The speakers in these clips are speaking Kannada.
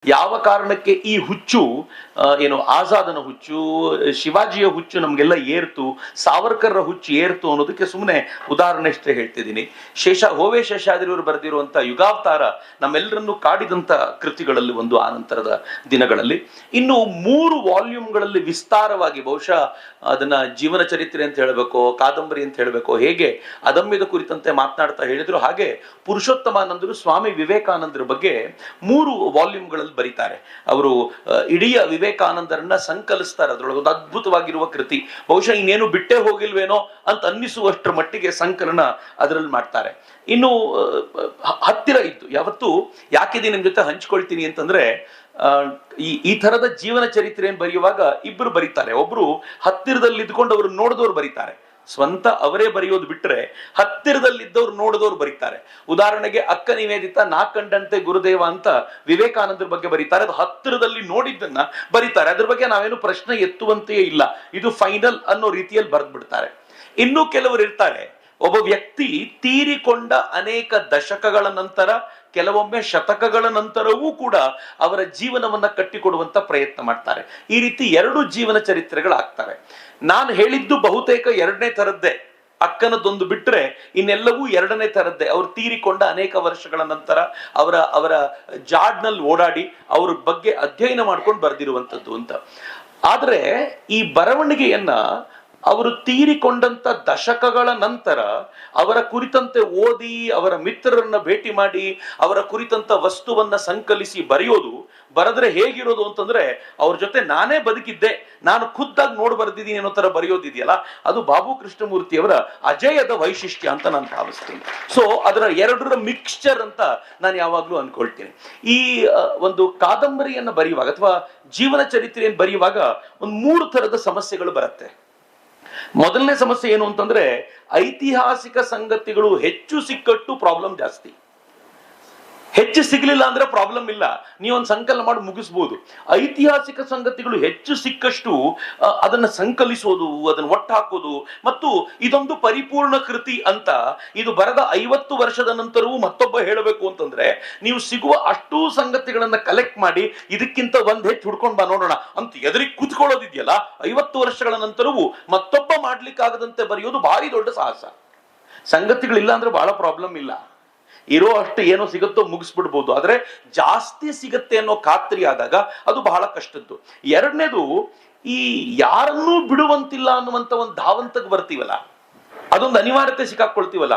ಯಾವ ಕಾರಣಕ್ಕೆ ಈ ಹುಚ್ಚು ಏನು ಆಜಾದನ ಹುಚ್ಚು, ಶಿವಾಜಿಯ ಹುಚ್ಚು ನಮಗೆಲ್ಲ ಏರ್ತು, ಸಾವರ್ಕರ್ರ ಹುಚ್ಚು ಏರ್ತು ಅನ್ನೋದಕ್ಕೆ ಸುಮ್ಮನೆ ಉದಾಹರಣೆ ಅಷ್ಟೇ ಹೇಳ್ತಿದ್ದೀನಿ. ಹೋವೆ ಶೇಷಾದ್ರಿಯವರು ಬರೆದಿರುವಂತ ಯುಗಾವತಾರ ನಮ್ಮೆಲ್ಲರನ್ನು ಕಾಡಿದಂತ ಕೃತಿಗಳಲ್ಲಿ ಒಂದು ಆನಂತರದ ದಿನಗಳಲ್ಲಿ. ಇನ್ನು 3 ವಾಲ್ಯೂಮ್ಗಳಲ್ಲಿ ವಿಸ್ತಾರವಾಗಿ, ಬಹುಶಃ ಅದನ್ನ ಜೀವನ ಚರಿತ್ರೆ ಅಂತ ಹೇಳಬೇಕು, ಕಾದಂಬರಿ ಅಂತ ಹೇಳಬೇಕು, ಹೇಗೆ ಅದಮ್ಯದ ಕುರಿತಂತೆ ಮಾತನಾಡ್ತಾ ಹೇಳಿದ್ರು, ಹಾಗೆ ಪುರುಷೋತ್ತಮಾನಂದರು ಸ್ವಾಮಿ ವಿವೇಕಾನಂದರ ಬಗ್ಗೆ 3 ವಾಲ್ಯೂಮ್ಗಳಲ್ಲಿ ಬರೀತಾರೆ. ಅವರು ಇಡೀ ವಿವೇಕಾನಂದರನ್ನ ಸಂಕಲಿಸ್ತಾರೆ. ಅದರೊಳಗೆ ಒಂದು ಅದ್ಭುತವಾಗಿರುವ ಕೃತಿ, ಬಹುಶಃ ಇನ್ನೇನು ಬಿಟ್ಟೇ ಹೋಗಿಲ್ವೇನೋ ಅಂತ ಅನ್ನಿಸುವಷ್ಟರ ಮಟ್ಟಿಗೆ ಸಂಕಲನ ಅದರಲ್ಲಿ ಮಾಡ್ತಾರೆ. ಇನ್ನು ಹತ್ತಿರ ಇದ್ದು ಯಾವತ್ತು ಯಾಕಿದೆ ನಿಮ್ ಜೊತೆ ಹಂಚ್ಕೊಳ್ತೀನಿ ಅಂತಂದ್ರೆ, ಈ ತರದ ಜೀವನ ಚರಿತ್ರೆಯನ್ನು ಬರೆಯುವಾಗ ಇಬ್ಬರು ಬರೀತಾರೆ. ಒಬ್ರು ಹತ್ತಿರದಲ್ಲಿ ಇದ್ಕೊಂಡು ಅವರು ನೋಡಿದವರು ಬರೀತಾರೆ, ಸ್ವಂತ ಅವರೇ ಬರೆಯೋದು ಬಿಟ್ರೆ ಹತ್ತಿರದಲ್ಲಿದ್ದವ್ರು ನೋಡಿದವ್ರು ಬರೀತಾರೆ. ಉದಾಹರಣೆಗೆ ಅಕ್ಕ ನಿವೇದಿತಾ ನಾ ಕಂಡಂತೆ ಗುರುದೇವ ಅಂತ ವಿವೇಕಾನಂದರ ಬಗ್ಗೆ ಬರೀತಾರೆ. ಅದು ಹತ್ತಿರದಲ್ಲಿ ನೋಡಿದ್ದನ್ನ ಬರೀತಾರೆ, ಅದ್ರ ಬಗ್ಗೆ ನಾವೇನು ಪ್ರಶ್ನೆ ಎತ್ತುವಂತೆಯೇ ಇಲ್ಲ, ಇದು ಫೈನಲ್ ಅನ್ನೋ ರೀತಿಯಲ್ಲಿ ಬರೆದು ಬಿಡ್ತಾರೆ. ಇನ್ನು ಕೆಲವರು ಇರ್ತಾರೆ, ಒಬ್ಬ ವ್ಯಕ್ತಿ ತೀರಿಕೊಂಡ ಅನೇಕ ದಶಕಗಳ ನಂತರ, ಕೆಲವೊಮ್ಮೆ ಶತಕಗಳ ನಂತರವೂ ಕೂಡ ಅವರ ಜೀವನವನ್ನ ಕಟ್ಟಿಕೊಡುವಂತ ಪ್ರಯತ್ನ ಮಾಡ್ತಾರೆ. ಈ ರೀತಿ 2 ಜೀವನ ಚರಿತ್ರೆಗಳಾಗ್ತವೆ. ನಾನು ಹೇಳಿದ್ದು ಬಹುತೇಕ 2ನೇ ತರದ್ದೇ, ಅಕ್ಕನದೊಂದು ಬಿಟ್ರೆ ಇನ್ನೆಲ್ಲವೂ 2ನೇ ತರದ್ದೇ. ಅವ್ರು ತೀರಿಕೊಂಡ ಅನೇಕ ವರ್ಷಗಳ ನಂತರ ಅವರ ಜಾಡ್ನಲ್ಲಿ ಓಡಾಡಿ ಅವ್ರ ಬಗ್ಗೆ ಅಧ್ಯಯನ ಮಾಡ್ಕೊಂಡು ಬರೆದಿರುವಂಥದ್ದು ಅಂತ. ಆದ್ರೆ ಈ ಬರವಣಿಗೆಯನ್ನ ಅವರು ತೀರಿಕೊಂಡಂತ ದಶಕಗಳ ನಂತರ ಅವರ ಕುರಿತಂತೆ ಓದಿ, ಅವರ ಮಿತ್ರರನ್ನ ಭೇಟಿ ಮಾಡಿ, ಅವರ ಕುರಿತಂತ ವಸ್ತುವನ್ನ ಸಂಕಲಿಸಿ ಬರೆದ್ರೆ ಹೇಗಿರೋದು ಅಂತಂದ್ರೆ, ಅವ್ರ ಜೊತೆ ನಾನೇ ಬದುಕಿದ್ದೆ, ನಾನು ಖುದ್ದಾಗಿ ನೋಡಿ ಬರೆದಿದ್ದೀನಿ ಅನ್ನೋ ತರ ಬರೆಯೋದಿದೆಯಲ್ಲ, ಅದು ಬಾಬು ಕೃಷ್ಣಮೂರ್ತಿಯವರ ಅಜೇಯದ ವೈಶಿಷ್ಟ್ಯ ಅಂತ ನಾನು ಭಾವಿಸ್ತೀನಿ. ಸೊ ಅದರ 2ರ ಮಿಕ್ಸ್ಚರ್ ಅಂತ ನಾನು ಯಾವಾಗ್ಲೂ ಅನ್ಕೊಳ್ತೀನಿ. ಈ ಒಂದು ಕಾದಂಬರಿಯನ್ನ ಬರೆಯುವಾಗ ಅಥವಾ ಜೀವನ ಚರಿತ್ರೆಯನ್ನು ಬರೆಯುವಾಗ ಒಂದು 3 ತರದ ಸಮಸ್ಯೆಗಳು ಬರುತ್ತೆ. ಮೊದಲನೇ ಸಮಸ್ಯೆ ಏನು ಅಂತಂದ್ರೆ, ಐತಿಹಾಸಿಕ ಸಂಗತಿಗಳು ಹೆಚ್ಚು ಸಿಕ್ಕಟ್ಟು ಪ್ರಾಬ್ಲಮ್ ಜಾಸ್ತಿ. ಹೆಚ್ಚು ಸಿಗ್ಲಿಲ್ಲ ಅಂದ್ರೆ ಪ್ರಾಬ್ಲಮ್ ಇಲ್ಲ, ನೀವೊಂದು ಸಂಕಲನ ಮಾಡಿ ಮುಗಿಸ್ಬೋದು. ಐತಿಹಾಸಿಕ ಸಂಗತಿಗಳು ಹೆಚ್ಚು ಸಿಕ್ಕಷ್ಟು ಅದನ್ನ ಸಂಕಲಿಸೋದು, ಅದನ್ನ ಒಟ್ಟು ಹಾಕೋದು, ಮತ್ತು ಇದೊಂದು ಪರಿಪೂರ್ಣ ಕೃತಿ ಅಂತ ಇದು ಬರೆದ 50 ವರ್ಷದ ನಂತರವೂ ಮತ್ತೊಬ್ಬ ಹೇಳಬೇಕು ಅಂತಂದ್ರೆ, ನೀವು ಸಿಗುವ ಅಷ್ಟೂ ಸಂಗತಿಗಳನ್ನ ಕಲೆಕ್ಟ್ ಮಾಡಿ ಇದಕ್ಕಿಂತ ಒಂದ್ ಹೆಚ್ಚು ಹುಡ್ಕೊಂಡ್ ಬಾ ನೋಡೋಣ ಅಂತ ಎದುರಿಗೆ ಕೂತ್ಕೊಳ್ಳೋದಿದೆಯಲ್ಲ, 50 ವರ್ಷಗಳ ನಂತರವೂ ಮತ್ತೊಬ್ಬ ಮಾಡ್ಲಿಕ್ಕಾಗದಂತೆ ಬರೆಯೋದು ಭಾರಿ ದೊಡ್ಡ ಸಾಹಸ. ಸಂಗತಿಗಳಿಲ್ಲ ಅಂದ್ರೆ ಬಹಳ ಪ್ರಾಬ್ಲಮ್ ಇಲ್ಲ, ಇರೋ ಅಷ್ಟು ಏನೋ ಸಿಗುತ್ತೋ ಮುಗಿಸ್ಬಿಡ್ಬೋದು. ಆದ್ರೆ ಜಾಸ್ತಿ ಸಿಗತ್ತೆ ಅನ್ನೋ ಖಾತ್ರಿ ಆದಾಗ ಅದು ಬಹಳ ಕಷ್ಟದ್ದು. 2ನೇದು, ಈ ಯಾರನ್ನೂ ಬಿಡುವಂತಿಲ್ಲ ಅನ್ನುವಂತ ಒಂದು ಧಾವಂತಕ್ಕೆ ಬರ್ತೀವಲ್ಲ, ಅದೊಂದು ಅನಿವಾರ್ಯತೆ ಸಿಕ್ಕಾಕೊಳ್ತೀವಲ್ಲ,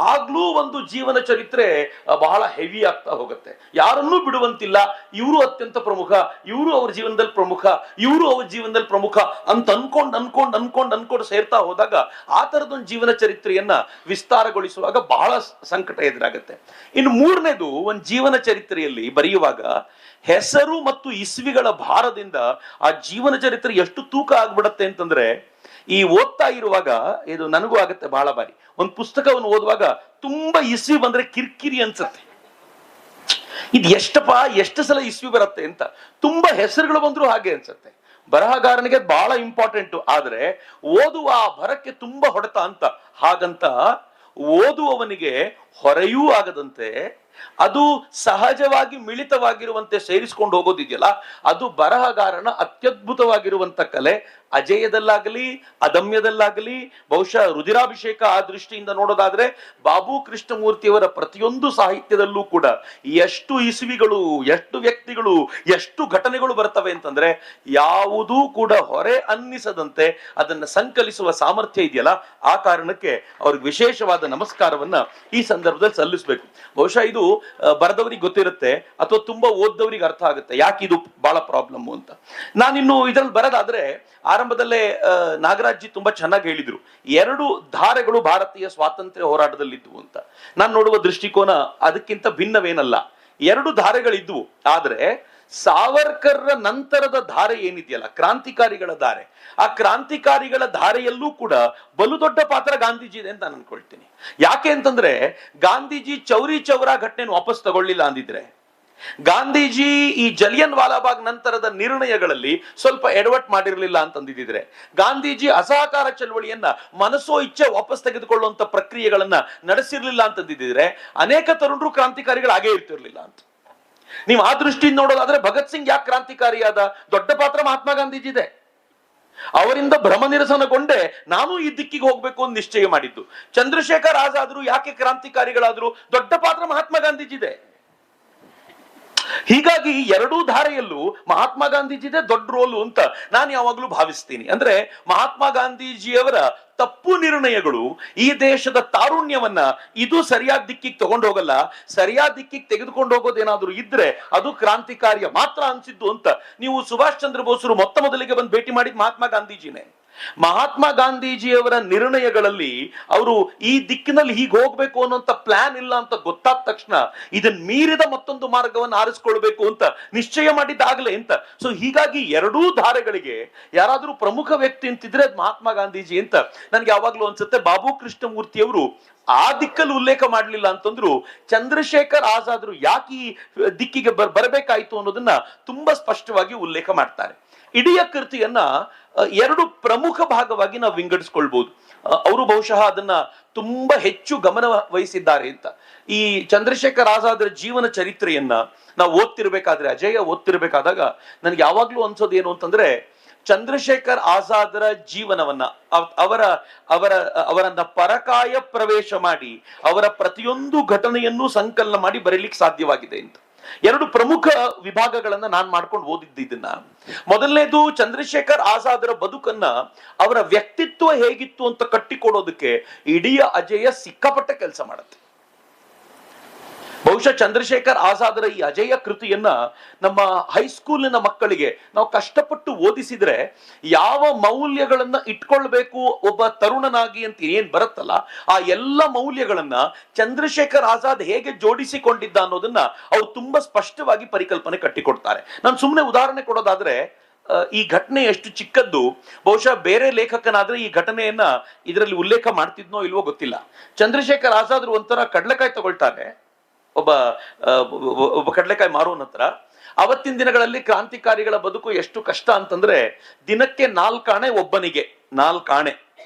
ಆಗ್ಲೂ ಒಂದು ಜೀವನ ಚರಿತ್ರೆ ಬಹಳ ಹೆವಿ ಆಗ್ತಾ ಹೋಗುತ್ತೆ. ಯಾರನ್ನೂ ಬಿಡುವಂತಿಲ್ಲ, ಇವರು ಅತ್ಯಂತ ಪ್ರಮುಖ, ಇವರು ಅವ್ರ ಜೀವನದಲ್ಲಿ ಪ್ರಮುಖ, ಇವರು ಅವ್ರ ಜೀವನದಲ್ಲಿ ಪ್ರಮುಖ ಅಂತ ಅನ್ಕೊಂಡು ಸೇರ್ತಾ ಹೋದಾಗ ಆ ತರದೊಂದು ಜೀವನ ಚರಿತ್ರೆಯನ್ನ ವಿಸ್ತಾರಗೊಳಿಸುವಾಗ ಬಹಳ ಸಂಕಟ ಎದುರಾಗುತ್ತೆ. ಇನ್ನು 3ನೇದು, ಒಂದು ಜೀವನ ಚರಿತ್ರೆಯಲ್ಲಿ ಬರೆಯುವಾಗ ಹೆಸರು ಮತ್ತು ಇಸ್ವಿಗಳ ಭಾರದಿಂದ ಆ ಜೀವನ ಚರಿತ್ರೆ ಎಷ್ಟು ತೂಕ ಆಗ್ಬಿಡತ್ತೆ ಅಂತಂದ್ರೆ, ಈ ಓದ್ತಾ ಇರುವಾಗ ಇದು ನನಗೂ ಆಗತ್ತೆ ಬಹಳ ಬಾರಿ. ಒಂದು ಪುಸ್ತಕವನ್ನು ಓದುವಾಗ ತುಂಬಾ ಇಸ್ವಿ ಬಂದ್ರೆ ಕಿರ್ಕಿರಿ ಅನ್ಸತ್ತೆ, ಇದು ಎಷ್ಟು ಸಲ ಇಸ್ವಿ ಬರುತ್ತೆ ಅಂತ. ತುಂಬಾ ಹೆಸರುಗಳು ಬಂದ್ರು ಹಾಗೆ ಅನ್ಸತ್ತೆ. ಬರಹಗಾರನಿಗೆ ಬಹಳ ಇಂಪಾರ್ಟೆಂಟ್, ಆದ್ರೆ ಓದುವ ಆ ಬರಕ್ಕೆ ತುಂಬಾ ಹೊಡೆತ ಅಂತ. ಹಾಗಂತ ಓದುವವನಿಗೆ ಹೊರೆಯೂ ಆಗದಂತೆ, ಅದು ಸಹಜವಾಗಿ ಮಿಳಿತವಾಗಿರುವಂತೆ ಸೇರಿಸ್ಕೊಂಡು ಹೋಗೋದಿದೆಯಲ್ಲ, ಅದು ಬರಹಗಾರನ ಅತ್ಯದ್ಭುತವಾಗಿರುವಂತ ಕಲೆ. ಅಜೇಯದಲ್ಲಾಗಲಿ ಅದಮ್ಯದಲ್ಲಾಗಲಿ, ಬಹುಶಃ ರುಧಿರಾಭಿಷೇಕ ಆ ದೃಷ್ಟಿಯಿಂದ ನೋಡೋದಾದ್ರೆ ಬಾಬು ಕೃಷ್ಣಮೂರ್ತಿಯವರ ಪ್ರತಿಯೊಂದು ಸಾಹಿತ್ಯದಲ್ಲೂ ಕೂಡ ಎಷ್ಟು ಇಸುವಿಗಳು, ಎಷ್ಟು ವ್ಯಕ್ತಿಗಳು, ಎಷ್ಟು ಘಟನೆಗಳು ಬರ್ತವೆ ಅಂತಂದ್ರೆ, ಯಾವುದೂ ಕೂಡ ಹೊರೆ ಅನ್ನಿಸದಂತೆ ಅದನ್ನ ಸಂಕಲಿಸುವ ಸಾಮರ್ಥ್ಯ ಇದೆಯಲ್ಲ, ಆ ಕಾರಣಕ್ಕೆ ಅವ್ರಿಗೆ ವಿಶೇಷವಾದ ನಮಸ್ಕಾರವನ್ನ ಈ ಸಂದರ್ಭದಲ್ಲಿ ಸಲ್ಲಿಸಬೇಕು. ಬಹುಶಃ ಇದು ಬರೆದವರಿಗೆ ಗೊತ್ತಿರುತ್ತೆ ಅಥವಾ ತುಂಬಾ ಓದ್ದವರಿಗೆ ಅರ್ಥ ಆಗುತ್ತೆ ಯಾಕೆ ಇದು ಬಹಳ ಪ್ರಾಬ್ಲಮ್ ಅಂತ. ನಾನಿನ್ನು ಇದರಲ್ಲಿ ಬರೋದಾದ್ರೆ, ಆರಂಭದಲ್ಲೇ ನಾಗರಾಜ್ ಜಿ ತುಂಬಾ ಚೆನ್ನಾಗಿ ಹೇಳಿದ್ರು, 2 ಧಾರೆಗಳು ಭಾರತೀಯ ಸ್ವಾತಂತ್ರ್ಯ ಹೋರಾಟದಲ್ಲಿದ್ವು ಅಂತ. ನಾನು ನೋಡುವ ದೃಷ್ಟಿಕೋನ ಅದಕ್ಕಿಂತ ಭಿನ್ನವೇನಲ್ಲ. 2 ಧಾರೆಗಳಿದ್ವು, ಆದ್ರೆ ಸಾವರ್ಕರ್ರ ನಂತರದ ಧಾರೆ ಏನಿದೆಯಲ್ಲ, ಕ್ರಾಂತಿಕಾರಿಗಳ ಧಾರೆ, ಆ ಕ್ರಾಂತಿಕಾರಿಗಳ ಧಾರೆಯಲ್ಲೂ ಕೂಡ ಬಲು ದೊಡ್ಡ ಪಾತ್ರ ಗಾಂಧೀಜಿ ಇದೆ ಅಂತ ನಾನು ಅನ್ಕೊಳ್ತೀನಿ. ಯಾಕೆ ಅಂತಂದ್ರೆ, ಗಾಂಧೀಜಿ ಚೌರಿ ಚೌರಾ ಘಟನೆಯನ್ನು ವಾಪಸ್ ತಗೊಳ್ಳಿಲ್ಲ ಅಂದಿದ್ರೆ, ಗಾಂಧೀಜಿ ಈ ಜಲಿಯನ್ ವಾಲಾಬಾಗ್ ನಂತರದ ನಿರ್ಣಯಗಳಲ್ಲಿ ಸ್ವಲ್ಪ ಎಡವಟ್ ಮಾಡಿರಲಿಲ್ಲ ಅಂತಂದಿದ್ರೆ, ಗಾಂಧೀಜಿ ಅಸಹಕಾರ ಚಳವಳಿಯನ್ನ ಮನಸ್ಸೋ ಇಚ್ಛೆ ವಾಪಸ್ ತೆಗೆದುಕೊಳ್ಳುವಂತ ಪ್ರಕ್ರಿಯೆಗಳನ್ನ ನಡೆಸಿರ್ಲಿಲ್ಲ ಅಂತಂದಿದ್ರೆ, ಅನೇಕ ತರುಣರು ಕ್ರಾಂತಿಕಾರಿಗಳು ಆಗೇ ಇರ್ತಿರ್ಲಿಲ್ಲ ಅಂತ. ನೀವು ಆ ದೃಷ್ಟಿಯಿಂದ ನೋಡೋದಾದ್ರೆ ಭಗತ್ ಸಿಂಗ್ ಯಾಕೆ ಕ್ರಾಂತಿಕಾರಿಯಾದ? ದೊಡ್ಡ ಪಾತ್ರ ಮಹಾತ್ಮ ಗಾಂಧೀಜಿದೆ. ಅವರಿಂದ ಭ್ರಮ ನಿರಸನಗೊಂಡೆ ನಾನು ಈ ದಿಕ್ಕಿಗೆ ಹೋಗ್ಬೇಕು ಅಂತ ನಿಶ್ಚಯ ಮಾಡಿದ್ದು. ಚಂದ್ರಶೇಖರ್ ಆಜಾದ್ರು ಯಾಕೆ ಕ್ರಾಂತಿಕಾರಿಗಳಾದ್ರು? ದೊಡ್ಡ ಪಾತ್ರ ಮಹಾತ್ಮ ಗಾಂಧೀಜಿದೆ. ಹೀಗಾಗಿ ಎರಡೂ ಧಾರೆಯಲ್ಲೂ ಮಹಾತ್ಮ ಗಾಂಧೀಜಿದೆ ದೊಡ್ಡ ರೋಲು ಅಂತ ನಾನು ಯಾವಾಗ್ಲೂ ಭಾವಿಸ್ತೀನಿ. ಅಂದ್ರೆ ಮಹಾತ್ಮ ಗಾಂಧೀಜಿಯವರ ತಪ್ಪು ನಿರ್ಣಯಗಳು ಈ ದೇಶದ ತಾರುಣ್ಯವನ್ನ ಇದು ಸರಿಯಾದ ದಿಕ್ಕಿಗೆ ತಗೊಂಡು ಹೋಗಲ್ಲ, ಸರಿಯಾದ ದಿಕ್ಕಿಗೆ ತೆಗೆದುಕೊಂಡು ಹೋಗೋದೇನಾದ್ರೂ ಇದ್ರೆ ಅದು ಕ್ರಾಂತಿಕಾರ್ಯ ಮಾತ್ರ ಅನ್ಸಿದ್ದು ಅಂತ. ನೀವು ಸುಭಾಷ್ ಚಂದ್ರ ಬೋಸರು ಮೊತ್ತ ಮೊದಲಿಗೆ ಬಂದು ಭೇಟಿ ಮಾಡಿದ ಮಹಾತ್ಮ ಗಾಂಧೀಜಿನೇ. ಮಹಾತ್ಮ ಗಾಂಧೀಜಿಯವರ ನಿರ್ಣಯಗಳಲ್ಲಿ ಅವರು ಈ ದಿಕ್ಕಿನಲ್ಲಿ ಹೀಗೆ ಹೋಗ್ಬೇಕು ಅನ್ನೋಂತ ಪ್ಲಾನ್ ಇಲ್ಲ ಅಂತ ಗೊತ್ತಾದ ತಕ್ಷಣ ಇದನ್ನ ಮೀರಿದ ಮತ್ತೊಂದು ಮಾರ್ಗವನ್ನು ಆರಿಸ್ಕೊಳ್ಬೇಕು ಅಂತ ನಿಶ್ಚಯ ಮಾಡಿದ್ದಾಗಲೇ ಅಂತ. ಸೊ ಹೀಗಾಗಿ ಎರಡೂ ಧಾರೆಗಳಿಗೆ ಯಾರಾದ್ರೂ ಪ್ರಮುಖ ವ್ಯಕ್ತಿ ಅಂತಿದ್ರೆ ಅದು ಮಹಾತ್ಮ ಗಾಂಧೀಜಿ ಅಂತ ನನ್ಗೆ ಯಾವಾಗ್ಲೂ ಅನ್ಸುತ್ತೆ. ಬಾಬು ಕೃಷ್ಣಮೂರ್ತಿಯವರು ಆ ದಿಕ್ಕಲ್ಲಿ ಉಲ್ಲೇಖ ಮಾಡಲಿಲ್ಲ ಅಂತಂದ್ರು ಚಂದ್ರಶೇಖರ್ ಆಜಾದ್ರು ಯಾಕೆ ಈ ದಿಕ್ಕಿಗೆ ಬರಬೇಕಾಯ್ತು ಅನ್ನೋದನ್ನ ತುಂಬಾ ಸ್ಪಷ್ಟವಾಗಿ ಉಲ್ಲೇಖ ಮಾಡ್ತಾರೆ. ಇಡೀ ಕೃತಿಯನ್ನ ಎರಡು ಪ್ರಮುಖ ಭಾಗವಾಗಿ ನಾವು ವಿಂಗಡಿಸ್ಕೊಳ್ಬಹುದು. ಅವರು ಬಹುಶಃ ಅದನ್ನ ತುಂಬಾ ಹೆಚ್ಚು ಗಮನ ವಹಿಸಿದ್ದಾರೆ ಅಂತ. ಈ ಚಂದ್ರಶೇಖರ್ ಆಜಾದ್ರ ಜೀವನ ಚರಿತ್ರೆಯನ್ನ ನಾವು ಓದ್ತಿರ್ಬೇಕಾದ್ರೆ, ಅಜಯ ಓದ್ತಿರ್ಬೇಕಾದಾಗ ನನ್ಗೆ ಯಾವಾಗ್ಲೂ ಅನ್ಸೋದು ಏನು ಅಂತಂದ್ರೆ, ಚಂದ್ರಶೇಖರ್ ಆಜಾದ್ರ ಜೀವನವನ್ನ ಅವರನ್ನ ಪರಕಾಯ ಪ್ರವೇಶ ಮಾಡಿ ಅವರ ಪ್ರತಿಯೊಂದು ಘಟನೆಯನ್ನು ಸಂಕಲನ ಮಾಡಿ ಬರೀಲಿಕ್ಕೆ ಸಾಧ್ಯವಾಗಿದೆ ಅಂತ. ಎರಡು ಪ್ರಮುಖ ವಿಭಾಗಗಳನ್ನ ನಾನು ಮಾಡ್ಕೊಂಡು ಓದಿದ್ದನ್ನ. ಮೊದಲನೇದು ಚಂದ್ರಶೇಖರ್ ಆಜಾದ್ರ ಬದುಕನ್ನ, ಅವರ ವ್ಯಕ್ತಿತ್ವ ಹೇಗಿತ್ತು ಅಂತ ಕಟ್ಟಿಕೊಡೋದಕ್ಕೆ ಇಡೀ ಅಜಯ ಸಿಕ್ಕಾಪಟ್ಟೆ ಕೆಲಸ ಮಾಡುತ್ತೆ. ಬಹುಶಃ ಚಂದ್ರಶೇಖರ್ ಆಜಾದ್ರ ಈ ಅಜಯ ಕೃತಿಯನ್ನ ನಮ್ಮ ಹೈಸ್ಕೂಲಿನ ಮಕ್ಕಳಿಗೆ ನಾವು ಕಷ್ಟಪಟ್ಟು ಓದಿಸಿದ್ರೆ ಯಾವ ಮೌಲ್ಯಗಳನ್ನ ಇಟ್ಕೊಳ್ಬೇಕು ಒಬ್ಬ ತರುಣನಾಗಿ ಅಂತ ಏನ್ ಬರುತ್ತಲ್ಲ, ಆ ಎಲ್ಲ ಮೌಲ್ಯಗಳನ್ನ ಚಂದ್ರಶೇಖರ್ ಆಜಾದ್ ಹೇಗೆ ಜೋಡಿಸಿಕೊಂಡಿದ್ದ ಅನ್ನೋದನ್ನ ಅವ್ರು ತುಂಬಾ ಸ್ಪಷ್ಟವಾಗಿ ಪರಿಕಲ್ಪನೆ ಕಟ್ಟಿಕೊಡ್ತಾರೆ. ನಾನು ಸುಮ್ಮನೆ ಉದಾಹರಣೆ ಕೊಡೋದಾದ್ರೆ, ಈ ಘಟನೆ ಎಷ್ಟು ಚಿಕ್ಕದ್ದು, ಬಹುಶಃ ಬೇರೆ ಲೇಖಕನಾದ್ರೆ ಈ ಘಟನೆಯನ್ನ ಇದರಲ್ಲಿ ಉಲ್ಲೇಖ ಮಾಡ್ತಿದ್ನೋ ಇಲ್ವೋ ಗೊತ್ತಿಲ್ಲ. ಚಂದ್ರಶೇಖರ್ ಆಜಾದ್ ಒಂಥರ ಕಡಲೆಕಾಯಿ ತಗೊಳ್ತಾರೆ ಒಬ್ಬ ಕಡಲೆಕಾಯಿ ಮಾರುವನ ಹತ್ರ. ಅವತ್ತಿನ ದಿನಗಳಲ್ಲಿ ಕ್ರಾಂತಿಕಾರಿಗಳ ಬದುಕು ಎಷ್ಟು ಕಷ್ಟ ಅಂತಂದ್ರೆ, ದಿನಕ್ಕೆ 4 ಆಣೆ ಒಬ್ಬನಿಗೆ, 4 ಆಣೆ.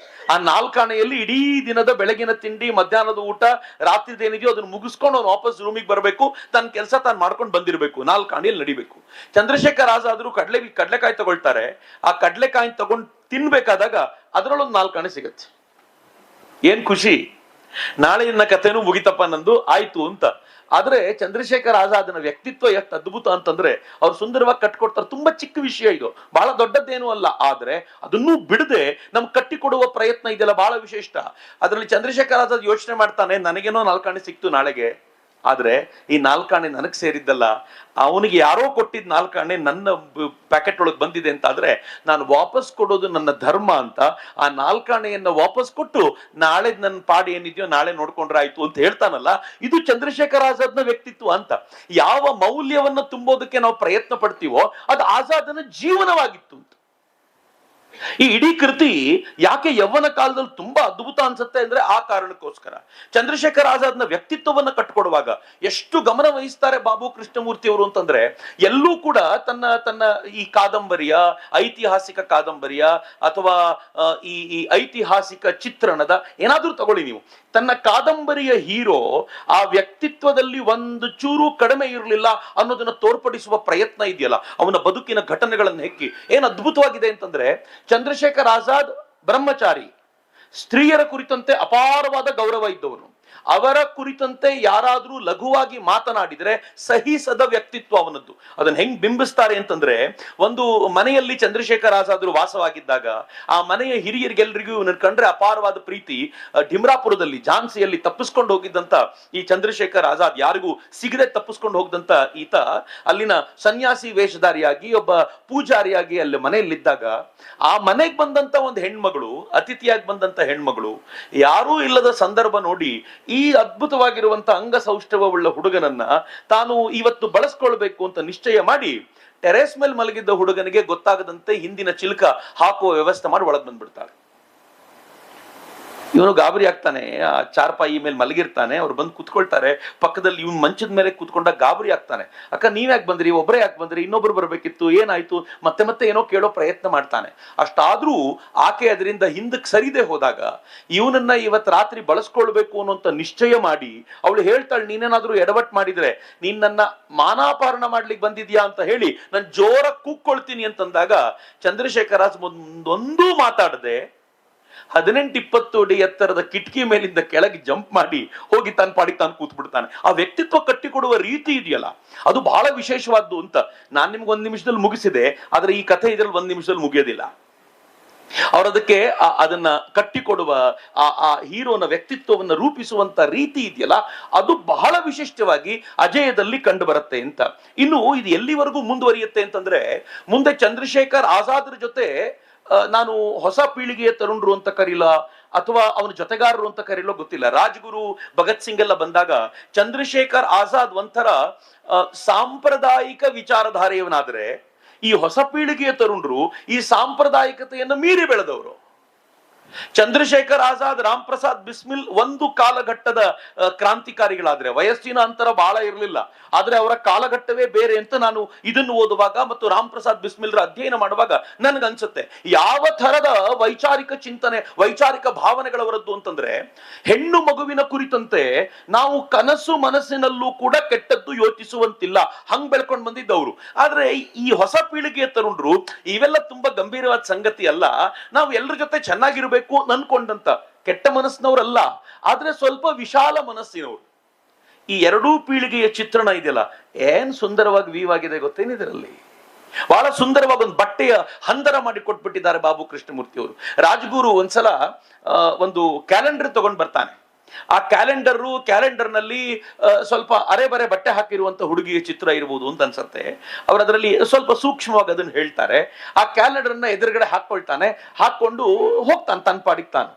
ಆ 4 ಆಣೆಯಲ್ಲಿ ಇಡೀ ದಿನದ ಬೆಳಗಿನ ತಿಂಡಿ, ಮಧ್ಯಾಹ್ನದ ಊಟ, ರಾತ್ರಿದೇನಿದೆಯೋ ಅದನ್ನ ಮುಗಿಸ್ಕೊಂಡು ಅವ್ನು ವಾಪಸ್ ರೂಮಿಗೆ ಬರಬೇಕು, ತನ್ನ ಕೆಲಸ ತಾನು ಮಾಡ್ಕೊಂಡು ಬಂದಿರಬೇಕು, 4 ಆಣೆಯಲ್ಲಿ ನಡಿಬೇಕು. ಚಂದ್ರಶೇಖರ್ ಆಜಾದ್ರು ಕಡಲೆಕಾಯಿ ತಗೊಳ್ತಾರೆ. ಆ ಕಡಲೆಕಾಯಿ ತಗೊಂಡು ತಿನ್ಬೇಕಾದಾಗ ಅದರಲ್ಲೊಂದು 4 ಆಣೆ ಸಿಗತ್ತೆ. ಏನ್ ಖುಷಿ, ನಾಳೆ ನನ್ನ ಕಥೆನೂ ಮುಗಿತಪ್ಪ ನಂದು ಆಯ್ತು ಅಂತ. ಆದ್ರೆ ಚಂದ್ರಶೇಖರ್ ಆಜಾದ್ನ ವ್ಯಕ್ತಿತ್ವ ಎಷ್ಟು ಅದ್ಭುತ ಅಂತಂದ್ರೆ, ಅವ್ರು ಸುಂದರವಾಗಿ ಕಟ್ಕೊಡ್ತಾರೆ. ತುಂಬಾ ಚಿಕ್ಕ ವಿಷಯ ಇದು, ಬಹಳ ದೊಡ್ಡದ್ದೇನೂ ಅಲ್ಲ. ಆದ್ರೆ ಅದನ್ನೂ ಬಿಡದೆ ನಮ್ಗೆ ಕಟ್ಟಿಕೊಡುವ ಪ್ರಯತ್ನ ಇದೆಲ್ಲ ಬಹಳ ವಿಶೇಷ. ಅದರಲ್ಲಿ ಚಂದ್ರಶೇಖರ್ ಆಜಾದ್ ಯೋಚನೆ ಮಾಡ್ತಾನೆ, ನನಗೇನೋ 4 ಆಣೆ ಸಿಕ್ತು ನಾಳೆಗೆ, ಆದ್ರೆ ಈ 4 ಆಣೆ ನನಗ್ ಸೇರಿದ್ದಲ್ಲ, ಅವನಿಗೆ ಯಾರೋ ಕೊಟ್ಟಿದ್ 4 ಆಣೆ ನನ್ನ ಪ್ಯಾಕೆಟ್ ಒಳಗೆ ಬಂದಿದೆ ಅಂತ ಆದ್ರೆ ನಾನು ವಾಪಸ್ ಕೊಡೋದು ನನ್ನ ಧರ್ಮ ಅಂತ ಆ 4 ಆಣೆಯನ್ನ ವಾಪಸ್ ಕೊಟ್ಟು ನಾಳೆ ನನ್ನ ಪಾಡು ಏನಿದೆಯೋ ನಾಳೆ ನೋಡ್ಕೊಂಡ್ರೆ ಆಯ್ತು ಅಂತ ಹೇಳ್ತಾನಲ್ಲ, ಇದು ಚಂದ್ರಶೇಖರ್ ಆಜಾದ್ನ ವ್ಯಕ್ತಿತ್ವ ಅಂತ. ಯಾವ ಮೌಲ್ಯವನ್ನ ತುಂಬೋದಕ್ಕೆ ನಾವು ಪ್ರಯತ್ನ ಪಡ್ತೀವೋ ಅದು ಆಜಾದನ ಜೀವನವಾಗಿತ್ತು ಅಂತ. ಈ ಇಡೀ ಕೃತಿ ಯಾಕೆ ಯೌವನ ಕಾಲದಲ್ಲಿ ತುಂಬಾ ಅದ್ಭುತ ಅನ್ಸುತ್ತೆ ಅಂದ್ರೆ ಆ ಕಾರಣಕ್ಕೋಸ್ಕರ. ಚಂದ್ರಶೇಖರ್ ಆಜಾದ್ನ ವ್ಯಕ್ತಿತ್ವವನ್ನ ಕಟ್ಕೊಡುವಾಗ ಎಷ್ಟು ಗಮನ ವಹಿಸ್ತಾರೆ ಬಾಬು ಕೃಷ್ಣಮೂರ್ತಿ ಅವರು ಅಂತಂದ್ರೆ, ಎಲ್ಲೂ ಕೂಡ ತನ್ನ ಈ ಕಾದಂಬರಿಯ, ಐತಿಹಾಸಿಕ ಕಾದಂಬರಿಯ ಅಥವಾ ಈ ಐತಿಹಾಸಿಕ ಚಿತ್ರಣದ ಏನಾದ್ರೂ ತಗೊಳ್ಳಿ ನೀವು, ತನ್ನ ಕಾದಂಬರಿಯ ಹೀರೋ ಆ ವ್ಯಕ್ತಿತ್ವದಲ್ಲಿ ಒಂದು ಚೂರು ಕಡಿಮೆ ಇರಲಿಲ್ಲ ಅನ್ನೋದನ್ನ ತೋರ್ಪಡಿಸುವ ಪ್ರಯತ್ನ ಇದೆಯಲ್ಲ, ಅವನ ಬದುಕಿನ ಘಟನೆಗಳನ್ನು ಹೆಕ್ಕಿ ಏನ್ ಅದ್ಭುತವಾಗಿದೆ ಅಂತಂದ್ರೆ, ಚಂದ್ರಶೇಖರ್ ಆಜಾದ್ ಬ್ರಹ್ಮಚಾರಿ, ಸ್ತ್ರೀಯರ ಕುರಿತಂತೆ ಅಪಾರವಾದ ಗೌರವ ಇದ್ದವನು. ಅವರ ಕುರಿತಂತೆ ಯಾರಾದ್ರೂ ಲಘುವಾಗಿ ಮಾತನಾಡಿದ್ರೆ ಸಹಿಸದ ವ್ಯಕ್ತಿತ್ವ ಅವನದ್ದು. ಅದನ್ನ ಹೆಂಗ್ ಬಿಂಬಿಸ್ತಾರೆ ಅಂತಂದ್ರೆ, ಒಂದು ಮನೆಯಲ್ಲಿ ಚಂದ್ರಶೇಖರ್ ಆಜಾದ್ರು ವಾಸವಾಗಿದ್ದಾಗ ಆ ಮನೆಯ ಹಿರಿಯರಿಗೆಲ್ರಿಗೂ ಇವನ ಕಂಡ್ರೆ ಅಪಾರವಾದ ಪ್ರೀತಿ. ಢಿಮ್ರಾಪುರದಲ್ಲಿ, ಝಾನ್ಸಿಯಲ್ಲಿ ತಪ್ಪಿಸ್ಕೊಂಡು ಹೋಗಿದ್ದಂತ ಈ ಚಂದ್ರಶೇಖರ್ ಆಜಾದ್, ಯಾರಿಗೂ ಸಿಗದೆ ತಪ್ಪಿಸ್ಕೊಂಡು ಹೋಗದಂತ ಈತ ಅಲ್ಲಿನ ಸನ್ಯಾಸಿ ವೇಷಧಾರಿಯಾಗಿ ಒಬ್ಬ ಪೂಜಾರಿಯಾಗಿ ಅಲ್ಲಿ ಮನೆಯಲ್ಲಿದ್ದಾಗ ಆ ಮನೆಗೆ ಬಂದಂತ ಒಂದು ಹೆಣ್ಮಗಳು, ಅತಿಥಿಯಾಗಿ ಬಂದಂತ ಹೆಣ್ಮಗಳು, ಯಾರೂ ಇಲ್ಲದ ಸಂದರ್ಭ ನೋಡಿ ಈ ಅದ್ಭುತವಾಗಿರುವಂತ ಅಂಗಸೌಷ್ಠವವುಳ್ಳ ಹುಡುಗನನ್ನ ತಾನು ಇವತ್ತು ಬಳಸ್ಕೊಳ್ಬೇಕು ಅಂತ ನಿಶ್ಚಯ ಮಾಡಿ ಟೆರೇಸ್ ಮೇಲೆ ಮಲಗಿದ್ದ ಹುಡುಗನಿಗೆ ಗೊತ್ತಾಗದಂತೆ ಹಿಂದಿನ ಚಿಲ್ಕ ಹಾಕುವ ವ್ಯವಸ್ಥೆ ಮಾಡಿ ಒಳಗ್ ಬಂದ್ಬಿಡ್ತಾಳೆ. ಇವನು ಗಾಬರಿ ಆಗ್ತಾನೆ, ಆ ಚಾರ್ಪಾಯಿ ಮೇಲೆ ಮಲಗಿರ್ತಾನೆ, ಅವ್ರು ಬಂದು ಕುತ್ಕೊಳ್ತಾರೆ ಪಕ್ಕದಲ್ಲಿ, ಇವನ್ ಮಂಚದ ಮೇಲೆ ಕುತ್ಕೊಂಡಾಗ ಗಾಬರಿ ಆಗ್ತಾನೆ. ಅಕ್ಕ ನೀವ್ ಯಾಕೆ ಬಂದ್ರಿ, ಒಬ್ಬರೇ ಯಾಕೆ ಬಂದ್ರಿ, ಇನ್ನೊಬ್ರು ಬರ್ಬೇಕಿತ್ತು, ಏನಾಯ್ತು, ಮತ್ತೆ ಮತ್ತೆ ಏನೋ ಕೇಳೋ ಪ್ರಯತ್ನ ಮಾಡ್ತಾನೆ. ಅಷ್ಟಾದ್ರೂ ಆಕೆ ಅದರಿಂದ ಹಿಂದಕ್ಕೆ ಸರಿದೆ ಹೋದಾಗ ಇವನನ್ನ ಇವತ್ ರಾತ್ರಿ ಬಳಸ್ಕೊಳ್ಬೇಕು ಅನ್ನೋಂತ ನಿಶ್ಚಯ ಮಾಡಿ ಅವಳು ಹೇಳ್ತಾಳೆ, ನೀನೇನಾದ್ರೂ ಎಡವಟ್ ಮಾಡಿದ್ರೆ ನೀನ್ ನನ್ನ ಮಾನಾಪಹರಣ ಮಾಡ್ಲಿಕ್ಕೆ ಬಂದಿದ್ಯಾ ಅಂತ ಹೇಳಿ ನಾನು ಜೋರ ಕೂಕ್ಕೊಳ್ತೀನಿ ಅಂತಂದಾಗ ಚಂದ್ರಶೇಖರ ಒಂದೊಂದೂ ಮಾತಾಡದೆ 18-20 ಅಡಿ ಎತ್ತರದ ಕಿಟಕಿ ಮೇಲಿಂದ ಕೆಳಗೆ ಜಂಪ್ ಮಾಡಿ ಹೋಗಿ ತನ್ನ ಪಾಡಿಗೆ ತಾನು ಕೂತ್ ಬಿಡ್ತಾನೆ. ಆ ವ್ಯಕ್ತಿತ್ವ ಕಟ್ಟಿಕೊಡುವ ರೀತಿ ಇದೆಯಲ್ಲ ಅದು ಬಹಳ ವಿಶೇಷವಾದ್ದು ಅಂತ ನಾನು ನಿಮ್ಗೆ 1 ನಿಮಿಷದಲ್ಲಿ ಮುಗಿಸಿದೆ, ಆದ್ರೆ ಈ ಕಥೆ ಇದ್ರಲ್ಲಿ 1 ನಿಮಿಷದಲ್ಲಿ ಮುಗಿಯೋದಿಲ್ಲ. ಅವರದಕ್ಕೆ ಅದನ್ನ ಕಟ್ಟಿಕೊಡುವ ಆ ಹೀರೋನ ವ್ಯಕ್ತಿತ್ವವನ್ನು ರೂಪಿಸುವಂತ ರೀತಿ ಇದೆಯಲ್ಲ ಅದು ಬಹಳ ವಿಶಿಷ್ಟವಾಗಿ ಅಜಯದಲ್ಲಿ ಕಂಡು ಬರುತ್ತೆ ಅಂತ. ಇನ್ನು ಇದು ಎಲ್ಲಿವರೆಗೂ ಮುಂದುವರಿಯುತ್ತೆ ಅಂತಂದ್ರೆ, ಮುಂದೆ ಚಂದ್ರಶೇಖರ್ ಆಜಾದ್ರ ಜೊತೆ ನಾನು ಹೊಸ ಪೀಳಿಗೆಯ ತರುಣರು ಅಂತ ಕರೀಲ ಅಥವಾ ಅವನ ಜೊತೆಗಾರರು ಅಂತ ಕರೀಲೋ ಗೊತ್ತಿಲ್ಲ, ರಾಜ್ಗುರು ಭಗತ್ ಸಿಂಗ್ ಎಲ್ಲ ಬಂದಾಗ ಚಂದ್ರಶೇಖರ್ ಆಜಾದ್ ಒಂಥರ ಸಾಂಪ್ರದಾಯಿಕ ವಿಚಾರಧಾರೆಯವನಾದ್ರೆ, ಈ ಹೊಸ ಪೀಳಿಗೆಯ ತರುಣರು ಈ ಸಾಂಪ್ರದಾಯಿಕತೆಯನ್ನು ಮೀರಿ ಬೆಳೆದವರು. ಚಂದ್ರಶೇಖರ್ ಆಜಾದ್, ರಾಮ್ ಪ್ರಸಾದ್ ಬಿಸ್ಮಿಲ್ ಒಂದು ಕಾಲಘಟ್ಟದ ಕ್ರಾಂತಿಕಾರಿಗಳಾದ್ರೆ ವಯಸ್ಸಿನ ಅಂತರ ಬಹಳ ಇರಲಿಲ್ಲ, ಆದ್ರೆ ಅವರ ಕಾಲಘಟ್ಟವೇ ಬೇರೆ ಅಂತ ನಾನು ಇದನ್ನು ಓದುವಾಗ ಮತ್ತು ರಾಮ್ ಪ್ರಸಾದ್ ಬಿಸ್ಮಿಲ್ರ ಅಧ್ಯಯನ ಮಾಡುವಾಗ ನನ್ಗನ್ಸುತ್ತೆ. ಯಾವ ತರದ ವೈಚಾರಿಕ ಚಿಂತನೆ, ವೈಚಾರಿಕ ಭಾವನೆಗಳವರದ್ದು ಅಂತಂದ್ರೆ, ಹೆಣ್ಣು ಮಗುವಿನ ಕುರಿತಂತೆ ನಾವು ಕನಸು ಮನಸ್ಸಿನಲ್ಲೂ ಕೂಡ ಕೆಟ್ಟದ್ದು ಯೋಚಿಸುವಂತಿಲ್ಲ, ಹಂಗ್ ಬೆಳ್ಕೊಂಡ್ ಬಂದಿದ್ದವರು. ಆದ್ರೆ ಈ ಹೊಸ ಪೀಳಿಗೆಯ ತರುಣರು ಇವೆಲ್ಲ ತುಂಬಾ ಗಂಭೀರವಾದ ಸಂಗತಿ ಅಲ್ಲ, ನಾವು ಎಲ್ಲರ ಜೊತೆ ಚೆನ್ನಾಗಿರ್ಬೇಕು ಅನ್ಕೊಂಡಂತ ಕೆಟ್ಟ ಮನಸ್ಸಿನವರಲ್ಲ, ಆದ್ರೆ ಸ್ವಲ್ಪ ವಿಶಾಲ ಮನಸ್ಸಿನವರು. ಈ ಎರಡೂ ಪೀಳಿಗೆಯ ಚಿತ್ರಣ ಇದೆಯಲ್ಲ ಏನ್ ಸುಂದರವಾಗಿ ವೀವ್ ಆಗಿದೆ ಗೊತ್ತೇನಿದರಲ್ಲಿ. ಬಹಳ ಸುಂದರವಾಗಿ ಒಂದು ಬಟ್ಟೆಯ ಹಂದರ ಮಾಡಿ ಕೊಟ್ಬಿಟ್ಟಿದ್ದಾರೆ ಬಾಬು ಕೃಷ್ಣಮೂರ್ತಿ ಅವರು. ರಾಜ್ಗುರು ಒಂದ್ಸಲ ಒಂದು ಕ್ಯಾಲೆಂಡರ್ ತಗೊಂಡ್ ಬರ್ತಾನೆ. ಆ ಕ್ಯಾಲೆಂಡರ್ ನಲ್ಲಿ ಸ್ವಲ್ಪ ಅರೆ ಬರೆ ಬಟ್ಟೆ ಹಾಕಿರುವಂತ ಹುಡುಗಿಯ ಚಿತ್ರ ಇರಬಹುದು ಅಂತ ಅನ್ಸುತ್ತೆ. ಅವ್ರು ಅದರಲ್ಲಿ ಸ್ವಲ್ಪ ಸೂಕ್ಷ್ಮವಾಗಿ ಅದನ್ನ ಹೇಳ್ತಾರೆ. ಆ ಕ್ಯಾಲೆಂಡರ್ ನ ಎದುರುಗಡೆ ಹಾಕೊಳ್ತಾನೆ, ಹಾಕೊಂಡು ಹೋಗ್ತಾನೆ ತನ್ನ ಪಾಡಿಗೆ ತಾನು.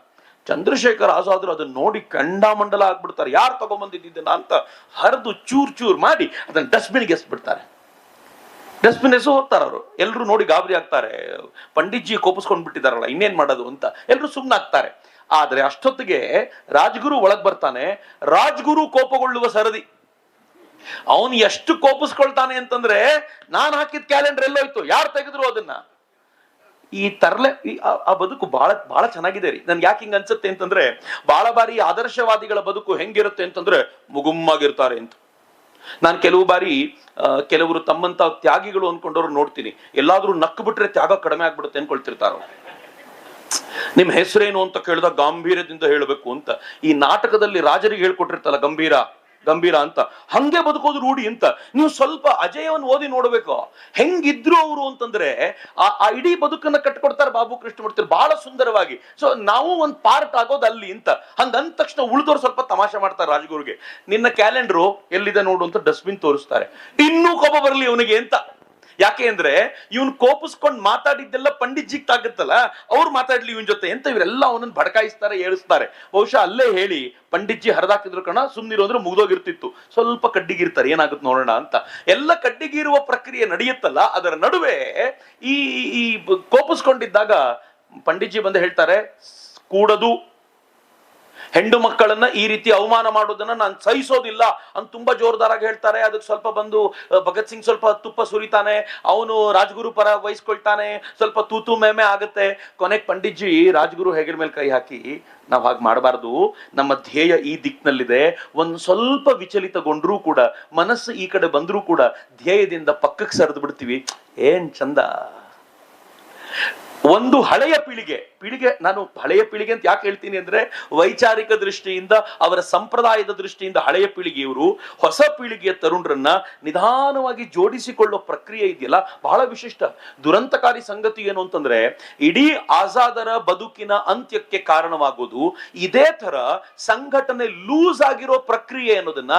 ಚಂದ್ರಶೇಖರ್ ಆಜಾದ್ರು ಅದನ್ನ ನೋಡಿ ಕಂಡಾಮಂಡಲ ಆಗ್ಬಿಡ್ತಾರೆ. ಯಾರು ತಗೊಂಡ್ಬಂದಿದ್ದನ್ನ ಅಂತ ಹರಿದು ಚೂರ್ ಮಾಡಿ ಅದನ್ನ ಡಸ್ಟ್ಬಿನ್ಗೆ ಎಸ್ಬಿಡ್ತಾರೆ. ಡಸ್ಟ್ಬಿನ್ ಎಸು ಹೋಗ್ತಾರ ಅವರು. ಎಲ್ರು ನೋಡಿ ಗಾಬರಿ ಆಗ್ತಾರೆ, ಪಂಡಿತ್ಜಿ ಕೋಪಿಸ್ಕೊಂಡ್ ಬಿಟ್ಟಿದಾರಲ್ಲ ಇನ್ನೇನ್ ಮಾಡೋದು ಅಂತ ಎಲ್ರು ಸುಮ್ಮನಾಗ್ತಾರೆ. ಆದ್ರೆ ಅಷ್ಟೊತ್ತಿಗೆ ರಾಜ್ಗುರು ಒಳಗ್ ಬರ್ತಾನೆ. ರಾಜ್ಗುರು ಕೋಪಗೊಳ್ಳುವ ಸರದಿ. ಅವನು ಎಷ್ಟು ಕೋಪಿಸ್ಕೊಳ್ತಾನೆ ಅಂತಂದ್ರೆ, ನಾನ್ ಹಾಕಿದ ಕ್ಯಾಲೆಂಡರ್ ಎಲ್ಲೋಯ್ತು, ಯಾರು ತೆಗೆದ್ರು ಅದನ್ನ. ಈ ತರ್ಲೆ ಆ ಬದುಕು ಬಹಳ ಚೆನ್ನಾಗಿದೆ ರೀ. ನನ್ಗೆ ಯಾಕೆ ಹಿಂಗ ಅನ್ಸುತ್ತೆ ಅಂತಂದ್ರೆ, ಬಹಳ ಬಾರಿ ಆದರ್ಶವಾದಿಗಳ ಬದುಕು ಹೆಂಗಿರುತ್ತೆ ಅಂತಂದ್ರೆ ಮುಗುಮ್ಮಾಗಿರ್ತಾರೆ ಅಂತ. ನಾನು ಕೆಲವು ಬಾರಿ ಕೆಲವರು ತಮ್ಮಂತ ತ್ಯಾಗಿಗಳು ಅನ್ಕೊಂಡವ್ರು ನೋಡ್ತೀನಿ, ಎಲ್ಲಾದ್ರೂ ನಕ್ಕು ಬಿಟ್ರೆ ತ್ಯಾಗ ಕಡಿಮೆ ಆಗ್ಬಿಡುತ್ತೆ ಅನ್ಕೊಳ್ತಿರ್ತಾರ. ನಿಮ್ ಹೆಸರೇನು ಅಂತ ಕೇಳಿದಾಗ ಗಾಂಭೀರ್ಯದಿಂದ ಹೇಳಬೇಕು ಅಂತ. ಈ ನಾಟಕದಲ್ಲಿ ರಾಜರಿಗೆ ಹೇಳ್ಕೊಟ್ಟಿರ್ತಲ್ಲ ಗಂಭೀರ ಅಂತ, ಹಂಗೆ ಬದುಕೋದು ರೂಢಿ ಅಂತ. ನೀವು ಸ್ವಲ್ಪ ಅಜಯವನ್ನು ಓದಿ ನೋಡ್ಬೇಕು, ಹೆಂಗಿದ್ರು ಅವರು ಅಂತಂದ್ರೆ ಆ ಇಡೀ ಬದುಕನ್ನ ಕಟ್ಕೊಡ್ತಾರೆ ಬಾಬು ಕೃಷ್ಣಮೂರ್ತಿ ಬಹಳ ಸುಂದರವಾಗಿ. ಸೊ ನಾವು ಒಂದ್ ಪಾರ್ಟ್ ಆಗೋದು ಅಲ್ಲಿ ಅಂತ. ಹಂಗ ಅಂದ ತಕ್ಷಣ ಉಳಿದವ್ರು ಸ್ವಲ್ಪ ತಮಾಷೆ ಮಾಡ್ತಾರೆ ರಾಜ್ಗುರುಗೆ. ನಿನ್ನ ಕ್ಯಾಲೆಂಡರು ಎಲ್ಲಿದೆ ನೋಡು ಅಂತ ಡಸ್ಟ್ಬಿನ್ ತೋರಿಸ್ತಾರೆ. ಇನ್ನೂ ಕೋಪ ಬರಲಿ ಅವನಿಗೆ ಅಂತ. ಯಾಕೆ ಅಂದ್ರೆ ಇವನ್ ಕೋಪಿಸ್ಕೊಂಡ್ ಮಾತಾಡಿದ್ದೆಲ್ಲ ಪಂಡಿತ್ಜಿಗ್ ತಾಗುತ್ತಲ್ಲ, ಅವ್ರು ಮಾತಾಡ್ಲಿ ಇವನ್ ಜೊತೆ ಅಂತ ಇವರೆಲ್ಲ ಅವನನ್ನ ಭಡಕಾಯಿಸ್ತಾರೆ, ಏಳಿಸ್ತಾರೆ. ಬಹುಶಃ ಅಲ್ಲೇ ಹೇಳಿ ಪಂಡಿತ್ಜಿ ಹರಿದಾಕಿದ್ರು ಕಣ, ಸುಮ್ನಿರು ಅಂದ್ರೆ ಮುಗ್ದೋಗಿರ್ತಿತ್ತು. ಸ್ವಲ್ಪ ಕಡ್ಡಿಗಿರ್ತಾರೆ, ಏನಾಗುತ್ತೆ ನೋಡೋಣ ಅಂತ. ಎಲ್ಲ ಕಡ್ಡಿಗಿರುವ ಪ್ರಕ್ರಿಯೆ ನಡೆಯುತ್ತಲ್ಲ, ಅದರ ನಡುವೆ ಈ ಕೋಪಿಸ್ಕೊಂಡಿದ್ದಾಗ ಪಂಡಿತ್ಜಿ ಬಂದು ಹೇಳ್ತಾರೆ, ಕೂಡದು, ಹೆಣ್ಣು ಮಕ್ಕಳನ್ನ ಈ ರೀತಿ ಅವಮಾನ ಮಾಡೋದನ್ನ ನಾನು ಸಹಿಸೋದಿಲ್ಲ ಅಂತ ತುಂಬಾ ಜೋರ್ದಾರಾಗಿ ಹೇಳ್ತಾರೆ. ಅದಕ್ಕೆ ಸ್ವಲ್ಪ ಬಂದು ಭಗತ್ ಸಿಂಗ್ ಸ್ವಲ್ಪ ತುಪ್ಪ ಸುರಿತಾನೆ, ಅವನು ರಾಜ್ಗುರು ಪರ ವಹಿಸ್ಕೊಳ್ತಾನೆ, ಸ್ವಲ್ಪ ತೂತು ಮೇಮೆ ಆಗುತ್ತೆ. ಕೊನೆಗೆ ಪಂಡಿತ್ಜಿ ರಾಜ್ಗುರು ಹೆಗಲ ಮೇಲೆ ಕೈ ಹಾಕಿ, ನಾವ್ ಹಾಗೆ ಮಾಡಬಾರ್ದು, ನಮ್ಮ ಧ್ಯೇಯ ಈ ದಿಕ್ಕಿನಲ್ಲಿದೆ, ಒಂದ್ ಸ್ವಲ್ಪ ವಿಚಲಿತಗೊಂಡ್ರೂ ಕೂಡ, ಮನಸ್ಸು ಈ ಕಡೆ ಬಂದ್ರೂ ಕೂಡ ಧ್ಯೇಯದಿಂದ ಪಕ್ಕಕ್ಕೆ ಸರಿದು ಬಿಡ್ತೀವಿ. ಏನ್ ಚಂದ. ಒಂದು ಹಳೆಯ ಪೀಳಿಗೆ, ನಾನು ಹಳೆಯ ಪೀಳಿಗೆ ಅಂತ ಯಾಕೆ ಹೇಳ್ತೀನಿ ಅಂದ್ರೆ, ವೈಚಾರಿಕ ದೃಷ್ಟಿಯಿಂದ, ಅವರ ಸಂಪ್ರದಾಯದ ದೃಷ್ಟಿಯಿಂದ ಹಳೆಯ ಪೀಳಿಗೆಯವರು ಹೊಸ ಪೀಳಿಗೆಯ ತರುಣರನ್ನ ನಿಧಾನವಾಗಿ ಜೋಡಿಸಿಕೊಳ್ಳೋ ಪ್ರಕ್ರಿಯೆ ಇದೆಯಲ್ಲ ಬಹಳ ವಿಶಿಷ್ಟ. ದುರಂತಕಾರಿ ಸಂಗತಿ ಏನು ಅಂತಂದ್ರೆ, ಇಡೀ ಆಜಾದರ ಬದುಕಿನ ಅಂತ್ಯಕ್ಕೆ ಕಾರಣವಾಗೋದು ಇದೇ ತರ ಸಂಘಟನೆ ಲೂಸ್ ಆಗಿರೋ ಪ್ರಕ್ರಿಯೆ ಅನ್ನೋದನ್ನ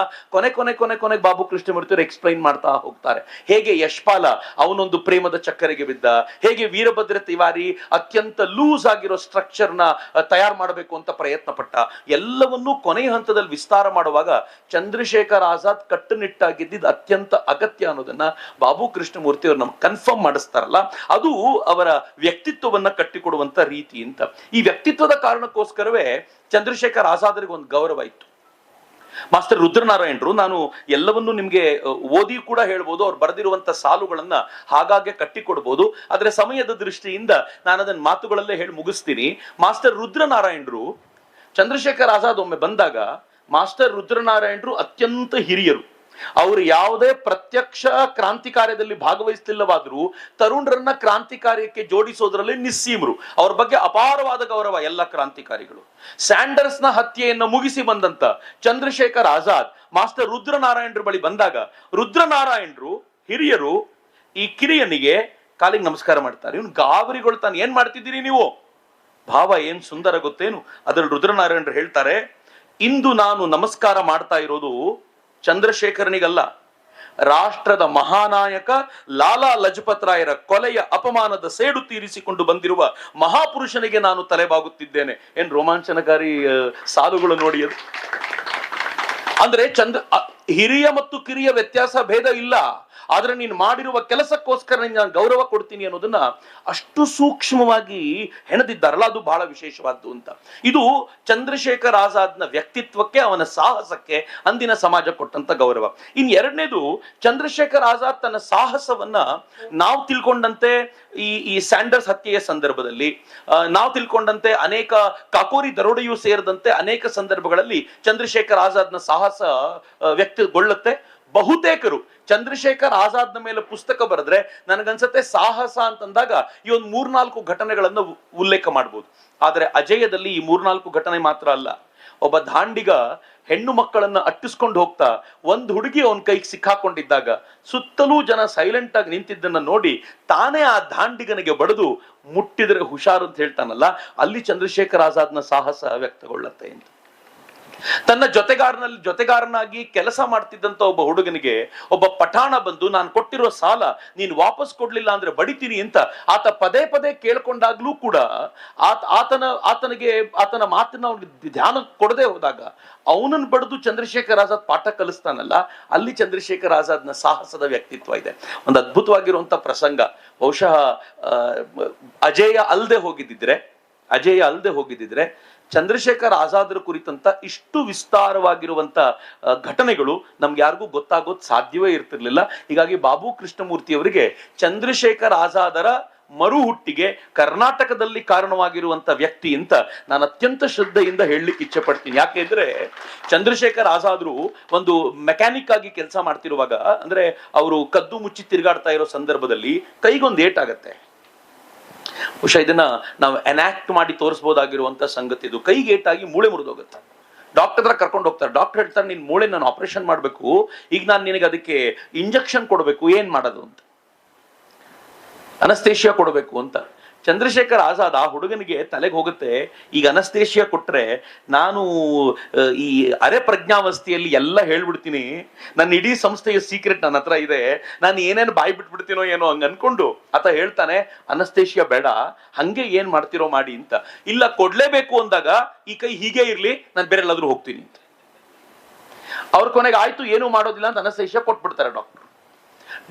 ಕೊನೆ ಬಾಬು ಕೃಷ್ಣಮೂರ್ತಿ ಎಕ್ಸ್ಪ್ಲೈನ್ ಮಾಡ್ತಾ ಹೋಗ್ತಾರೆ. ಹೇಗೆ ಯಶ್ಪಾಲ ಅವನೊಂದು ಪ್ರೇಮದ ಚಕ್ಕರೆಗೆ ಬಿದ್ದ, ಹೇಗೆ ವೀರಭದ್ರ ತಿವಾರಿ ಅತ್ಯಂತ ಲೂಸ್ ಬೇಕಾಗಿರೋ ಸ್ಟ್ರಕ್ಚರ್ನ ತಯಾರು ಮಾಡಬೇಕು ಅಂತ ಪ್ರಯತ್ನ ಪಟ್ಟ. ಎಲ್ಲವನ್ನೂ ಕೊನೆಯ ಹಂತದಲ್ಲಿ ವಿಸ್ತಾರ ಮಾಡುವಾಗ ಚಂದ್ರಶೇಖರ್ ಆಜಾದ್ ಕಟ್ಟುನಿಟ್ಟಾಗಿದ್ದಿದ್ದು ಅತ್ಯಂತ ಅಗತ್ಯ ಅನ್ನೋದನ್ನ ಬಾಬು ಕೃಷ್ಣಮೂರ್ತಿ ಅವರು ನಮ್ಗೆ ಕನ್ಫರ್ಮ್ ಮಾಡಿಸ್ತಾರಲ್ಲ, ಅದು ಅವರ ವ್ಯಕ್ತಿತ್ವವನ್ನ ಕಟ್ಟಿಕೊಡುವಂತ ರೀತಿ ಅಂತ. ಈ ವ್ಯಕ್ತಿತ್ವದ ಕಾರಣಕ್ಕೋಸ್ಕರವೇ ಚಂದ್ರಶೇಖರ್ ಆಜಾದ್ರಿಗೆ ಒಂದು ಗೌರವ ಇತ್ತು. ಮಾಸ್ಟರ್ ರುದ್ರನಾರಾಯಣರು, ನಾನು ಎಲ್ಲವನ್ನೂ ನಿಮ್ಗೆ ಓದಿ ಕೂಡ ಹೇಳ್ಬೋದು, ಅವ್ರು ಬರೆದಿರುವಂತ ಸಾಲುಗಳನ್ನ ಹಾಗಾಗಿ ಕಟ್ಟಿಕೊಡ್ಬೋದು, ಆದ್ರೆ ಸಮಯದ ದೃಷ್ಟಿಯಿಂದ ನಾನು ಅದನ್ನ ಮಾತುಗಳಲ್ಲೇ ಹೇಳಿ ಮುಗಿಸ್ತೀನಿ. ಮಾಸ್ಟರ್ ರುದ್ರನಾರಾಯಣರು ಚಂದ್ರಶೇಖರ್ ಆಜಾದ್ ಒಮ್ಮೆ ಬಂದಾಗ, ಮಾಸ್ಟರ್ ರುದ್ರನಾರಾಯಣರು ಅತ್ಯಂತ ಹಿರಿಯರು. ಅವರು ಯಾವುದೇ ಪ್ರತ್ಯಕ್ಷ ಕ್ರಾಂತಿ ಕಾರ್ಯದಲ್ಲಿ ಭಾಗವಹಿಸಲಿಲ್ಲವಾದರೂ ತರುಣರನ್ನ ಕ್ರಾಂತಿ ಕಾರ್ಯಕ್ಕೆ ಜೋಡಿಸೋದ್ರಲ್ಲಿ ನಿಸ್ಸೀಮರು. ಅವ್ರ ಬಗ್ಗೆ ಅಪಾರವಾದ ಗೌರವ ಎಲ್ಲ ಕ್ರಾಂತಿಕಾರಿಗಳು. ಸ್ಯಾಂಡರ್ಸ್ನ ಹತ್ಯೆಯನ್ನು ಮುಗಿಸಿ ಬಂದಂತ ಚಂದ್ರಶೇಖರ್ ಆಜಾದ್ ಮಾಸ್ಟರ್ ರುದ್ರನಾರಾಯಣರ ಬಳಿ ಬಂದಾಗ, ರುದ್ರನಾರಾಯಣರು ಹಿರಿಯರು ಈ ಕಿರಿಯನಿಗೆ ಕಾಲಿಗೆ ನಮಸ್ಕಾರ ಮಾಡ್ತಾರೆ. ಇವನು ಗಾಬರಿಗೊಳ್ತಾನೆ, ಏನ್ ಮಾಡ್ತಿದ್ದೀರಿ ನೀವು? ಭಾವ ಏನ್ ಸುಂದರ ಗೊತ್ತೇನು? ಅದ್ರಲ್ಲಿ ರುದ್ರನಾರಾಯಣರು ಹೇಳ್ತಾರೆ, ಇಂದು ನಾನು ನಮಸ್ಕಾರ ಮಾಡ್ತಾ ಇರೋದು ಚಂದ್ರಶೇಖರನಿಗಲ್ಲ, ರಾಷ್ಟ್ರದ ಮಹಾನಾಯಕ ಲಾಲಾ ಲಜಪತ್ ರಾಯರ ಕೊಲೆಯ ಅಪಮಾನದ ಸೇಡು ತೀರಿಸಿಕೊಂಡು ಬಂದಿರುವ ಮಹಾಪುರುಷನಿಗೆ ನಾನು ತಲೆಬಾಗುತ್ತಿದ್ದೇನೆ. ಏನ್ ರೋಮಾಂಚನಕಾರಿ ಸಾಲುಗಳು ನೋಡಿ ಅದು. ಅಂದ್ರೆ ಹಿರಿಯ ಮತ್ತು ಕಿರಿಯ ವ್ಯತ್ಯಾಸ ಭೇದ ಇಲ್ಲ, ಆದ್ರೆ ನೀನು ಮಾಡಿರುವ ಕೆಲಸಕ್ಕೋಸ್ಕರ ನಾನು ಗೌರವ ಕೊಡ್ತೀನಿ ಅನ್ನೋದನ್ನ ಅಷ್ಟು ಸೂಕ್ಷ್ಮವಾಗಿ ಹೆಣೆದಿದ್ದಾರಲ್ಲ, ಅದು ಬಹಳ ವಿಶೇಷವಾದ್ದು ಅಂತ. ಇದು ಚಂದ್ರಶೇಖರ್ ಆಜಾದ್ನ ವ್ಯಕ್ತಿತ್ವಕ್ಕೆ, ಅವನ ಸಾಹಸಕ್ಕೆ ಅಂದಿನ ಸಮಾಜ ಕೊಟ್ಟಂತ ಗೌರವ. ಇನ್ ಎರಡನೇದು, ಚಂದ್ರಶೇಖರ್ ಆಜಾದ್ ತನ್ನ ಸಾಹಸವನ್ನ ನಾವು ತಿಳ್ಕೊಂಡಂತೆ ಈ ಸ್ಯಾಂಡರ್ಸ್ ಹತ್ಯೆಯ ಸಂದರ್ಭದಲ್ಲಿ, ನಾವು ತಿಳ್ಕೊಂಡಂತೆ ಅನೇಕ ಕಾಕೋರಿ ದರೋಡೆಯೂ ಸೇರಿದಂತೆ ಅನೇಕ ಸಂದರ್ಭಗಳಲ್ಲಿ ಚಂದ್ರಶೇಖರ್ ಆಜಾದ್ನ ಸಾಹಸ ವ್ಯಕ್ತಗೊಳ್ಳುತ್ತೆ. ಬಹುತೇಕರು ಚಂದ್ರಶೇಖರ್ ಆಜಾದ್ನ ಮೇಲೆ ಪುಸ್ತಕ ಬರೆದ್ರೆ ನನಗನ್ಸತ್ತೆ ಸಾಹಸ ಅಂತಂದಾಗ ಈ ಒಂದು 3-4 ಘಟನೆಗಳನ್ನು ಉಲ್ಲೇಖ ಮಾಡ್ಬೋದು. ಆದ್ರೆ ಅಜಯದಲ್ಲಿ ಈ 3-4 ಘಟನೆ ಮಾತ್ರ ಅಲ್ಲ. ಒಬ್ಬ ದಾಂಡಿಗ ಹೆಣ್ಣು ಮಕ್ಕಳನ್ನ ಅಟ್ಟಿಸ್ಕೊಂಡು ಹೋಗ್ತಾ ಒಂದು ಹುಡುಗಿ ಅವನ ಕೈಗೆ ಸಿಕ್ಕಾಕೊಂಡಿದ್ದಾಗ ಸುತ್ತಲೂ ಜನ ಸೈಲೆಂಟ್ ಆಗಿ ನಿಂತಿದ್ದನ್ನ ನೋಡಿ ತಾನೇ ಆ ದಾಂಡಿಗನಿಗೆ ಬಡಿದು ಮುಟ್ಟಿದ್ರೆ ಹುಷಾರು ಅಂತ ಹೇಳ್ತಾನಲ್ಲ, ಅಲ್ಲಿ ಚಂದ್ರಶೇಖರ್ ಆಜಾದ್ನ ಸಾಹಸ ವ್ಯಕ್ತಗೊಳ್ಳುತ್ತೆ ಅಂತ. ತನ್ನ ಜೊತೆಗಾರನಾಗಿ ಕೆಲಸ ಮಾಡ್ತಿದ್ದಂತ ಒಬ್ಬ ಹುಡುಗನಿಗೆ ಒಬ್ಬ ಪಠಾಣ ಬಂದು, ನಾನು ಕೊಟ್ಟಿರೋ ಸಾಲ ನೀನು ವಾಪಸ್ ಕೊಡ್ಲಿಲ್ಲ ಅಂದ್ರೆ ಬಡಿತೀನಿ ಅಂತ ಆತ ಪದೇ ಪದೇ ಕೇಳ್ಕೊಂಡಾಗ್ಲೂ ಕೂಡ ಆತನ ಮಾತನ್ನ ಅವನಿಗೆ ಧ್ಯಾನ ಕೊಡದೆ ಹೋದಾಗ ಅವನನ್ನು ಬಡಿದು ಚಂದ್ರಶೇಖರ್ ಆಜಾದ್ ಪಾಠ ಕಲಿಸ್ತಾನಲ್ಲ, ಅಲ್ಲಿ ಚಂದ್ರಶೇಖರ್ ಆಜಾದ್ನ ಸಾಹಸದ ವ್ಯಕ್ತಿತ್ವ ಇದೆ. ಒಂದು ಅದ್ಭುತವಾಗಿರುವಂತ ಪ್ರಸಂಗ. ಬಹುಶಃ ಅಜೇಯ ಅಲ್ಲದೆ ಹೋಗಿದ್ದಿದ್ರೆ ಚಂದ್ರಶೇಖರ್ ಆಜಾದ್ರ ಕುರಿತಂತ ಇಷ್ಟು ವಿಸ್ತಾರವಾಗಿರುವಂತ ಘಟನೆಗಳು ನಮ್ಗೆ ಯಾರಿಗೂ ಗೊತ್ತಾಗೋದು ಸಾಧ್ಯವೇ ಇರ್ತಿರ್ಲಿಲ್ಲ. ಹೀಗಾಗಿ ಬಾಬು ಕೃಷ್ಣಮೂರ್ತಿ ಅವರಿಗೆ ಚಂದ್ರಶೇಖರ್ ಆಜಾದರ ಮರು ಹುಟ್ಟಿಗೆ ಕರ್ನಾಟಕದಲ್ಲಿ ಕಾರಣವಾಗಿರುವಂತ ವ್ಯಕ್ತಿ ಅಂತ ನಾನು ಅತ್ಯಂತ ಶ್ರದ್ಧೆಯಿಂದ ಹೇಳಲಿಕ್ಕೆ ಇಚ್ಛೆ ಪಡ್ತೀನಿ. ಯಾಕೆಂದ್ರೆ ಚಂದ್ರಶೇಖರ್ ಆಜಾದ್ರು ಒಂದು ಮೆಕ್ಯಾನಿಕ್ ಆಗಿ ಕೆಲಸ ಮಾಡ್ತಿರುವಾಗ, ಅಂದ್ರೆ ಅವರು ಕದ್ದು ಮುಚ್ಚಿ ತಿರುಗಾಡ್ತಾ ಇರೋ ಸಂದರ್ಭದಲ್ಲಿ ಕೈಗೊಂದು ಏಟಾಗತ್ತೆ. ಬಹುಶಃ ಇದನ್ನ ನಾವು ಎನಾಕ್ಟ್ ಮಾಡಿ ತೋರಿಸಬಹುದಾಗಿರುವಂತ ಸಂಗತಿ ಇದು. ಕೈಗೆ ಏಟಾಗಿ ಮೂಳೆ ಮುರಿದೋಗುತ್ತೆ. ಡಾಕ್ಟರ್ ಹತ್ರ ಕರ್ಕೊಂಡು ಹೋಗ್ತಾರೆ. ಡಾಕ್ಟರ್ ಹೇಳ್ತಾರೆ, ನಿನ್ ಮೂಳೆ ನಾನು ಆಪರೇಷನ್ ಮಾಡ್ಬೇಕು, ಈಗ ನಾನು ನಿನಗೆ ಅದಕ್ಕೆ ಇಂಜೆಕ್ಷನ್ ಕೊಡಬೇಕು, ಏನ್ ಮಾಡೋದು ಅಂತ, ಅನಸ್ತೇಶಿಯಾ ಕೊಡಬೇಕು ಅಂತ. ಚಂದ್ರಶೇಖರ್ ಆಜಾದ್ ಆ ಹುಡುಗನಿಗೆ ತಲೆಗೆ ಹೋಗುತ್ತೆ, ಈಗ ಅನಸ್ತೇಶಿಯಾ ಕೊಟ್ರೆ ನಾನು ಈ ಅರೆ ಪ್ರಜ್ಞಾವಸ್ಥೆಯಲ್ಲಿ ಎಲ್ಲ ಹೇಳ್ಬಿಡ್ತೀನಿ, ನನ್ನ ಇಡೀ ಸಂಸ್ಥೆಯ ಸೀಕ್ರೆಟ್ ನನ್ನ ಹತ್ರ ಇದೆ, ನಾನು ಏನೇನು ಬಾಯಿ ಬಿಟ್ಬಿಡ್ತೀನೋ ಏನೋ ಹಂಗ ಅನ್ಕೊಂಡು ಆತ ಹೇಳ್ತಾನೆ, ಅನಸ್ತೇಶಿಯಾ ಬೇಡ, ಹಂಗೆ ಏನ್ ಮಾಡ್ತಿರೋ ಮಾಡಿ ಅಂತ. ಇಲ್ಲ ಕೊಡ್ಲೇಬೇಕು ಅಂದಾಗ ಈ ಕೈ ಹೀಗೆ ಇರ್ಲಿ, ನಾನು ಬೇರೆ ಎಲ್ಲಾದ್ರೂ ಹೋಗ್ತೀನಿ ಅಂತ. ಅವ್ರ ಕೊನೆಗೆ ಆಯ್ತು ಏನು ಮಾಡೋದಿಲ್ಲ ಅಂತ ಅನಸ್ತೇಶಿಯಾ ಕೊಟ್ಬಿಡ್ತಾರೆ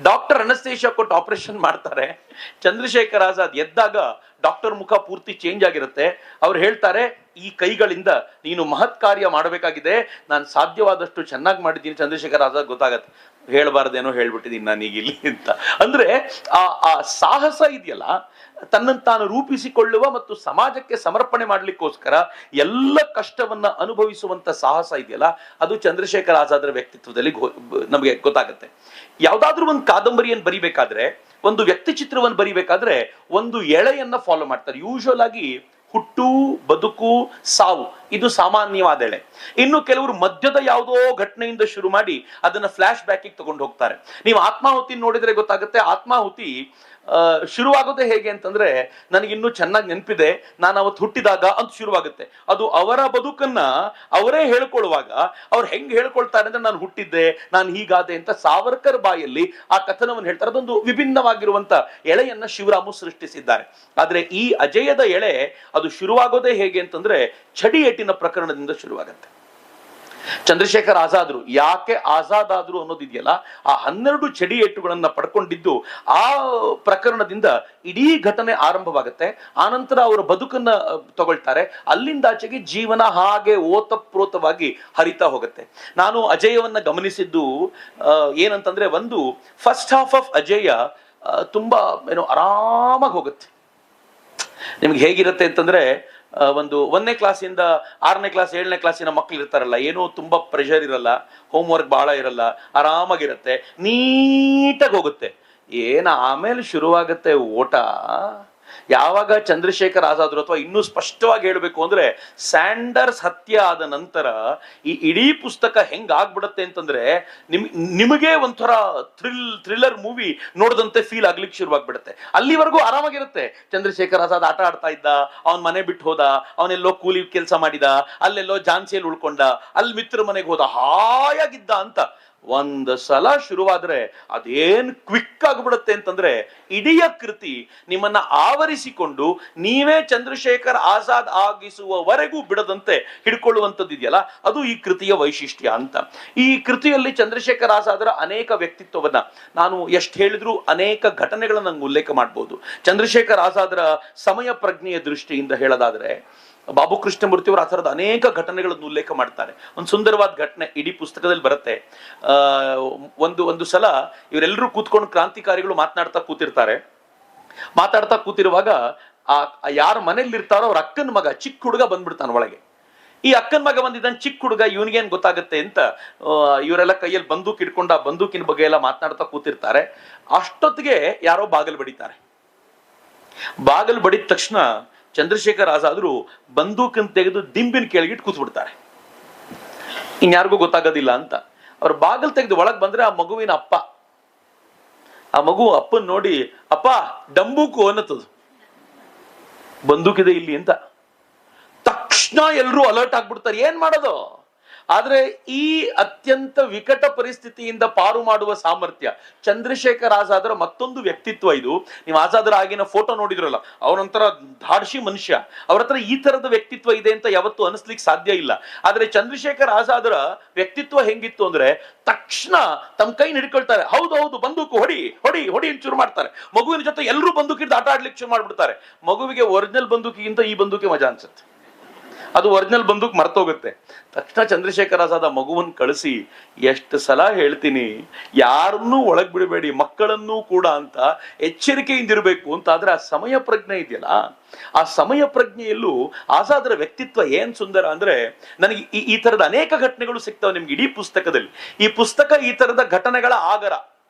ಡಾಕ್ಟರ್ ಅನಸ್ತೇಶಿಯಾ ಕೊಟ್ಟು ಆಪರೇಷನ್ ಮಾಡ್ತಾರೆ. ಚಂದ್ರಶೇಖರ್ ಆಜಾದ್ ಎದ್ದಾಗ ಡಾಕ್ಟರ್ ಮುಖ ಪೂರ್ತಿ ಚೇಂಜ್ ಆಗಿರುತ್ತೆ. ಅವ್ರು ಹೇಳ್ತಾರೆ, ಈ ಕೈಗಳಿಂದ ನೀನು ಮಹತ್ ಕಾರ್ಯ ಮಾಡಬೇಕಾಗಿದೆ, ನಾನು ಸಾಧ್ಯವಾದಷ್ಟು ಚೆನ್ನಾಗಿ ಮಾಡಿದ್ದೀನಿ. ಚಂದ್ರಶೇಖರ್ ಆಜಾದ್ ಗೊತ್ತಾಗತ್ತೆ, ಹೇಳ್ಬಾರ್ದೇನೋ ಹೇಳ್ಬಿಟ್ಟಿದ್ದೀನಿ ನಾನೀಗ ಇಲ್ಲಿ ಅಂತ. ಅಂದ್ರೆ ಆ ಸಾಹಸ ಇದೆಯಲ್ಲ, ತನ್ನನ್ನು ತಾನು ರೂಪಿಸಿಕೊಳ್ಳುವ ಮತ್ತು ಸಮಾಜಕ್ಕೆ ಸಮರ್ಪಣೆ ಮಾಡ್ಲಿಕ್ಕೋಸ್ಕರ ಎಲ್ಲ ಕಷ್ಟವನ್ನ ಅನುಭವಿಸುವಂತ ಸಾಹಸ ಇದೆಯಲ್ಲ, ಅದು ಚಂದ್ರಶೇಖರ್ ಆಜಾದ್ರ ವ್ಯಕ್ತಿತ್ವದಲ್ಲಿ ನಮಗೆ ಗೊತ್ತಾಗುತ್ತೆ. ಯಾವ್ದಾದ್ರೂ ಒಂದು ಕಾದಂಬರಿಯನ್ನು ಬರಿಬೇಕಾದ್ರೆ, ಒಂದು ವ್ಯಕ್ತಿ ಚಿತ್ರವನ್ನು ಬರಿಬೇಕಾದ್ರೆ ಒಂದು ಎಳೆಯನ್ನ ಫಾಲೋ ಮಾಡ್ತಾರೆ. ಯೂಶುವಲ್ ಆಗಿ ಹುಟ್ಟು, ಬದುಕು, ಸಾವು ಇದು ಸಾಮಾನ್ಯವಾದ ಎಳೆ. ಇನ್ನು ಕೆಲವರು ಮಧ್ಯದ ಯಾವುದೋ ಘಟನೆಯಿಂದ ಶುರು ಮಾಡಿ ಅದನ್ನ ಫ್ಲಾಶ್ ಬ್ಯಾಕಿಗೆ ತಗೊಂಡು ಹೋಗ್ತಾರೆ. ನೀವು ಆತ್ಮಾಹುತಿ ನೋಡಿದ್ರೆ ಗೊತ್ತಾಗುತ್ತೆ. ಆತ್ಮಾಹುತಿ ಶುರುವಾಗೋದೇ ಹೇಗೆ ಅಂತಂದ್ರೆ, ನನಗಿನ್ನೂ ಚೆನ್ನಾಗಿ ನೆನಪಿದೆ, ನಾನು ಅವತ್ತು ಹುಟ್ಟಿದಾಗ ಅಂತ ಶುರುವಾಗುತ್ತೆ. ಅದು ಅವರ ಬದುಕನ್ನ ಅವರೇ ಹೇಳ್ಕೊಳ್ಳುವಾಗ ಅವ್ರು ಹೆಂಗ್ ಹೇಳ್ಕೊಳ್ತಾರೆ ಅಂದ್ರೆ, ನಾನು ಹುಟ್ಟಿದ್ದೆ, ನಾನು ಹೀಗಾದೆ ಅಂತ ಸಾವರ್ಕರ್ ಬಾಯಲ್ಲಿ ಆ ಕಥನವನ್ನು ಹೇಳ್ತಾರೆ. ಅದೊಂದು ವಿಭಿನ್ನವಾಗಿರುವಂತ ಎಳೆಯನ್ನ ಶಿವರಾಮು ಸೃಷ್ಟಿಸಿದ್ದಾರೆ. ಆದ್ರೆ ಈ ಅಜಯದ ಎಳೆ ಅದು ಶುರುವಾಗೋದೇ ಹೇಗೆ ಅಂತಂದ್ರೆ, ಚಡಿಯೇಟಿನ ಪ್ರಕರಣದಿಂದ ಶುರುವಾಗತ್ತೆ. ಚಂದ್ರಶೇಖರ್ ಆಜಾದ್ರು ಯಾಕೆ ಆಜಾದ್ ಆದ್ರು ಅನ್ನೋದಿದೆಯಲ್ಲ, ಆ 12 ಚಡಿಯೇಟುಗಳನ್ನ ಪಡ್ಕೊಂಡಿದ್ದು ಆ ಪ್ರಕರಣದಿಂದ ಇಡೀ ಘಟನೆ ಆರಂಭವಾಗುತ್ತೆ. ಆನಂತರ ಅವರ ಬದುಕನ್ನ ತಗೊಳ್ತಾರೆ. ಅಲ್ಲಿಂದಾಚೆಗೆ ಜೀವನ ಹಾಗೆ ಓತಪ್ರೋತವಾಗಿ ಹರಿತಾ ಹೋಗುತ್ತೆ. ನಾನು ಅಜಯವನ್ನ ಗಮನಿಸಿದ್ದು ಏನಂತಂದ್ರೆ, ಒಂದು ಫಸ್ಟ್ ಹಾಫ್ ಆಫ್ ಅಜಯ ತುಂಬಾ ಆರಾಮಾಗಿ ಹೋಗುತ್ತೆ. ನಿಮ್ಗೆ ಹೇಗಿರುತ್ತೆ ಅಂತಂದ್ರೆ, ಒಂದು 1ನೇ ಕ್ಲಾಸಿಂದ 6ನೇ ಕ್ಲಾಸ್ 7ನೇ ಕ್ಲಾಸಿನ ಮಕ್ಳು ಇರ್ತಾರಲ್ಲ, ಏನೋ ತುಂಬಾ ಪ್ರೆಷರ್ ಇರಲ್ಲ, ಹೋಮ್ವರ್ಕ್ ಬಹಳ ಇರಲ್ಲ, ಆರಾಮಾಗಿರುತ್ತೆ, ನೀಟಾಗಿ ಹೋಗುತ್ತೆ. ಆಮೇಲೆ ಶುರುವಾಗುತ್ತೆ ಓಟ. ಯಾವಾಗ ಚಂದ್ರಶೇಖರ್ ಆಜಾದ್ರು, ಅಥವಾ ಇನ್ನೂ ಸ್ಪಷ್ಟವಾಗಿ ಹೇಳಬೇಕು ಅಂದ್ರೆ ಸ್ಯಾಂಡರ್ಸ್ ಹತ್ಯೆ ಆದ ನಂತರ ಈ ಇಡೀ ಪುಸ್ತಕ ಹೆಂಗ್ ಆಗ್ಬಿಡತ್ತೆ ಅಂತಂದ್ರೆ, ನಿಮಗೆ ಒಂಥರ ಥ್ರಿಲ್ಲರ್ ಮೂವಿ ನೋಡದಂತೆ ಫೀಲ್ ಆಗ್ಲಿಕ್ಕೆ ಶುರುವಾಗ್ಬಿಡುತ್ತೆ. ಅಲ್ಲಿವರೆಗೂ ಆರಾಮಾಗಿರುತ್ತೆ. ಚಂದ್ರಶೇಖರ್ ಆಜಾದ್ ಆಟ ಆಡ್ತಾ ಇದ್ದ, ಅವನ್ ಮನೆ ಬಿಟ್ಟು ಹೋದ, ಅವನೆಲ್ಲೋ ಕೂಲಿ ಕೆಲಸ ಮಾಡಿದ, ಅಲ್ಲೆಲ್ಲೋ ಝಾನ್ಸಿಯಲ್ಲಿ ಉಳ್ಕೊಂಡ, ಅಲ್ಲಿ ಮಿತ್ರ ಮನೆಗೆ ಹೋದ, ಹಾಯಾಗಿದ್ದ ಅಂತ. ಒಂದು ಸಲ ಶುರುವಾದ್ರೆ ಅದೇನ್ ಕ್ವಿಕ್ ಆಗ್ಬಿಡುತ್ತೆ ಅಂತಂದ್ರೆ, ಇಡೀ ಕೃತಿ ನಿಮ್ಮನ್ನ ಆವರಿಸಿಕೊಂಡು ನೀವೇ ಚಂದ್ರಶೇಖರ್ ಆಜಾದ್ ಆಗಿಸುವವರೆಗೂ ಬಿಡದಂತೆ ಹಿಡ್ಕೊಳ್ಳುವಂಥದ್ದು ಇದೆಯಲ್ಲ, ಅದು ಈ ಕೃತಿಯ ವೈಶಿಷ್ಟ್ಯ ಅಂತ. ಈ ಕೃತಿಯಲ್ಲಿ ಚಂದ್ರಶೇಖರ್ ಆಜಾದರ ಅನೇಕ ವ್ಯಕ್ತಿತ್ವವನ್ನ, ನಾನು ಎಷ್ಟು ಹೇಳಿದ್ರು ಅನೇಕ ಘಟನೆಗಳನ್ನ ಉಲ್ಲೇಖ ಮಾಡಬಹುದು. ಚಂದ್ರಶೇಖರ್ ಆಜಾದರ ಸಮಯ ಪ್ರಜ್ಞೆಯ ದೃಷ್ಟಿಯಿಂದ ಹೇಳೋದಾದ್ರೆ, ಬಾಬು ಕೃಷ್ಣಮೂರ್ತಿ ಅವರು ಆ ಥರದ ಅನೇಕ ಘಟನೆಗಳನ್ನು ಉಲ್ಲೇಖ ಮಾಡ್ತಾರೆ. ಒಂದು ಸುಂದರವಾದ ಘಟನೆ ಇಡೀ ಪುಸ್ತಕದಲ್ಲಿ ಬರುತ್ತೆ. ಒಂದು ಸಲ ಇವರೆಲ್ಲರೂ ಕೂತ್ಕೊಂಡು ಕ್ರಾಂತಿಕಾರಿಗಳು ಮಾತಾಡ್ತಾ ಕೂತಿರುವಾಗ ಯಾರ ಮನೇಲಿ ಇರ್ತಾರೋ ಅವ್ರ ಅಕ್ಕನ ಮಗ, ಚಿಕ್ಕ ಹುಡುಗ ಬಂದ್ಬಿಡ್ತಾನೆ ಒಳಗೆ. ಈ ಅಕ್ಕನ ಮಗ ಬಂದಿದ್ದಾನೆ, ಚಿಕ್ಕ ಹುಡುಗ, ಇವನಿಗೇನ್ ಗೊತ್ತಾಗುತ್ತೆ ಅಂತ ಇವರೆಲ್ಲ ಕೈಯಲ್ಲಿ ಬಂದೂಕ್ ಇಟ್ಕೊಂಡು ಆ ಬಂದೂಕಿನ ಬಗ್ಗೆ ಎಲ್ಲ ಮಾತನಾಡ್ತಾ ಕೂತಿರ್ತಾರೆ. ಅಷ್ಟೊತ್ತಿಗೆ ಯಾರೋ ಬಾಗಿಲು ಬಡಿತಾರೆ. ಬಾಗಿಲು ಬಡಿದ ತಕ್ಷಣ ಚಂದ್ರಶೇಖರ್ ಆಜಾದ್ರು ಬಂದೂಕನ್ನು ತೆಗೆದು ದಿಂಬಿನ ಕೆಳಗಿಟ್ಟು ಕೂತ್ಬಿಡ್ತಾರೆ, ಇನ್ಯಾರಿಗೂ ಗೊತ್ತಾಗೋದಿಲ್ಲ ಅಂತ. ಅವ್ರ ಬಾಗಿಲು ತೆಗೆದು ಒಳಗ್ ಬಂದ್ರೆ ಆ ಮಗುವಿನ ಅಪ್ಪ. ಆ ಮಗು ಅಪ್ಪನ್ ನೋಡಿ, ಅಪ್ಪ ಡಂಬೂಕು ಅನ್ನತ್ತದು, ಬಂದೂಕಿದೆ ಇಲ್ಲಿ ಅಂತ. ತಕ್ಷಣ ಎಲ್ರೂ ಅಲರ್ಟ್ ಆಗ್ಬಿಡ್ತಾರೆ, ಏನ್ ಮಾಡೋದು? ಆದ್ರೆ ಈ ಅತ್ಯಂತ ವಿಕಟ ಪರಿಸ್ಥಿತಿಯಿಂದ ಪಾರು ಮಾಡುವ ಸಾಮರ್ಥ್ಯ ಚಂದ್ರಶೇಖರ್ ಆಜಾದರ ಮತ್ತೊಂದು ವ್ಯಕ್ತಿತ್ವ ಇದು. ನೀವು ಆಜಾದರ ಆಗಿನ ಫೋಟೋ ನೋಡಿದ್ರಲ್ಲ, ಅವನೊಂಥರ ಧಾಡ್ಸಿ ಮನುಷ್ಯ. ಅವ್ರ ಹತ್ರ ಈ ತರದ ವ್ಯಕ್ತಿತ್ವ ಇದೆ ಅಂತ ಯಾವತ್ತೂ ಅನಿಸ್ಲಿಕ್ಕೆ ಸಾಧ್ಯ ಇಲ್ಲ. ಆದ್ರೆ ಚಂದ್ರಶೇಖರ್ ಆಜಾದರ ವ್ಯಕ್ತಿತ್ವ ಹೆಂಗಿತ್ತು ಅಂದ್ರೆ, ತಕ್ಷಣ ತಮ್ಮ ಕೈ ಹಿಡ್ಕೊಳ್ತಾರೆ, ಹೌದು ಬಂದೂಕು ಹೊಡಿ ಹೊಡಿ ಹೊಡಿ ಅಂತ ಶುರು ಮಾಡ್ತಾರೆ. ಮಗುವಿನ ಜೊತೆ ಎಲ್ಲರೂ ಬಂದೂಕಿಟ್ಟು ಆಟ ಆಡ್ಲಿಕ್ಕೆ ಶುರು ಮಾಡ್ಬಿಡ್ತಾರೆ. ಮಗುವಿಗೆ ಒರಿಜಿನಲ್ ಬಂದೂಕಿಗಿಂತ ಈ ಬಂದೂಕೆ ಮಜಾ ಅನ್ಸುತ್ತೆ. ಅದು ಒರಿಜಿನಲ್ ಬಂದೂಕ್ ಮರ್ತೋಗುತ್ತೆ. ತಕ್ಷಣ ಚಂದ್ರಶೇಖರ್ ಆಜಾದ್ ಮಗುವನ್ನು ಕಳಿಸಿ, ಎಷ್ಟು ಸಲ ಹೇಳ್ತೀನಿ, ಯಾರನ್ನೂ ಒಳಗ್ ಬಿಡಬೇಡಿ, ಮಕ್ಕಳನ್ನೂ ಕೂಡ ಅಂತ ಎಚ್ಚರಿಕೆಯಿಂದಿರಬೇಕು ಅಂತ. ಆದ್ರೆ ಆ ಸಮಯ ಪ್ರಜ್ಞೆ ಇದೆಯಲ್ಲ, ಆ ಸಮಯ ಪ್ರಜ್ಞೆಯಲ್ಲೂ ಆಜಾದರ ವ್ಯಕ್ತಿತ್ವ ಏನ್ ಸುಂದರ ಅಂದ್ರೆ, ನನಗೆ ಈ ತರದ ಅನೇಕ ಘಟನೆಗಳು ಸಿಗ್ತವೆ ನಿಮ್ಗೆ ಇಡೀ ಪುಸ್ತಕದಲ್ಲಿ. ಈ ಪುಸ್ತಕ ಈ ತರದ ಘಟನೆಗಳ ಆಗರ.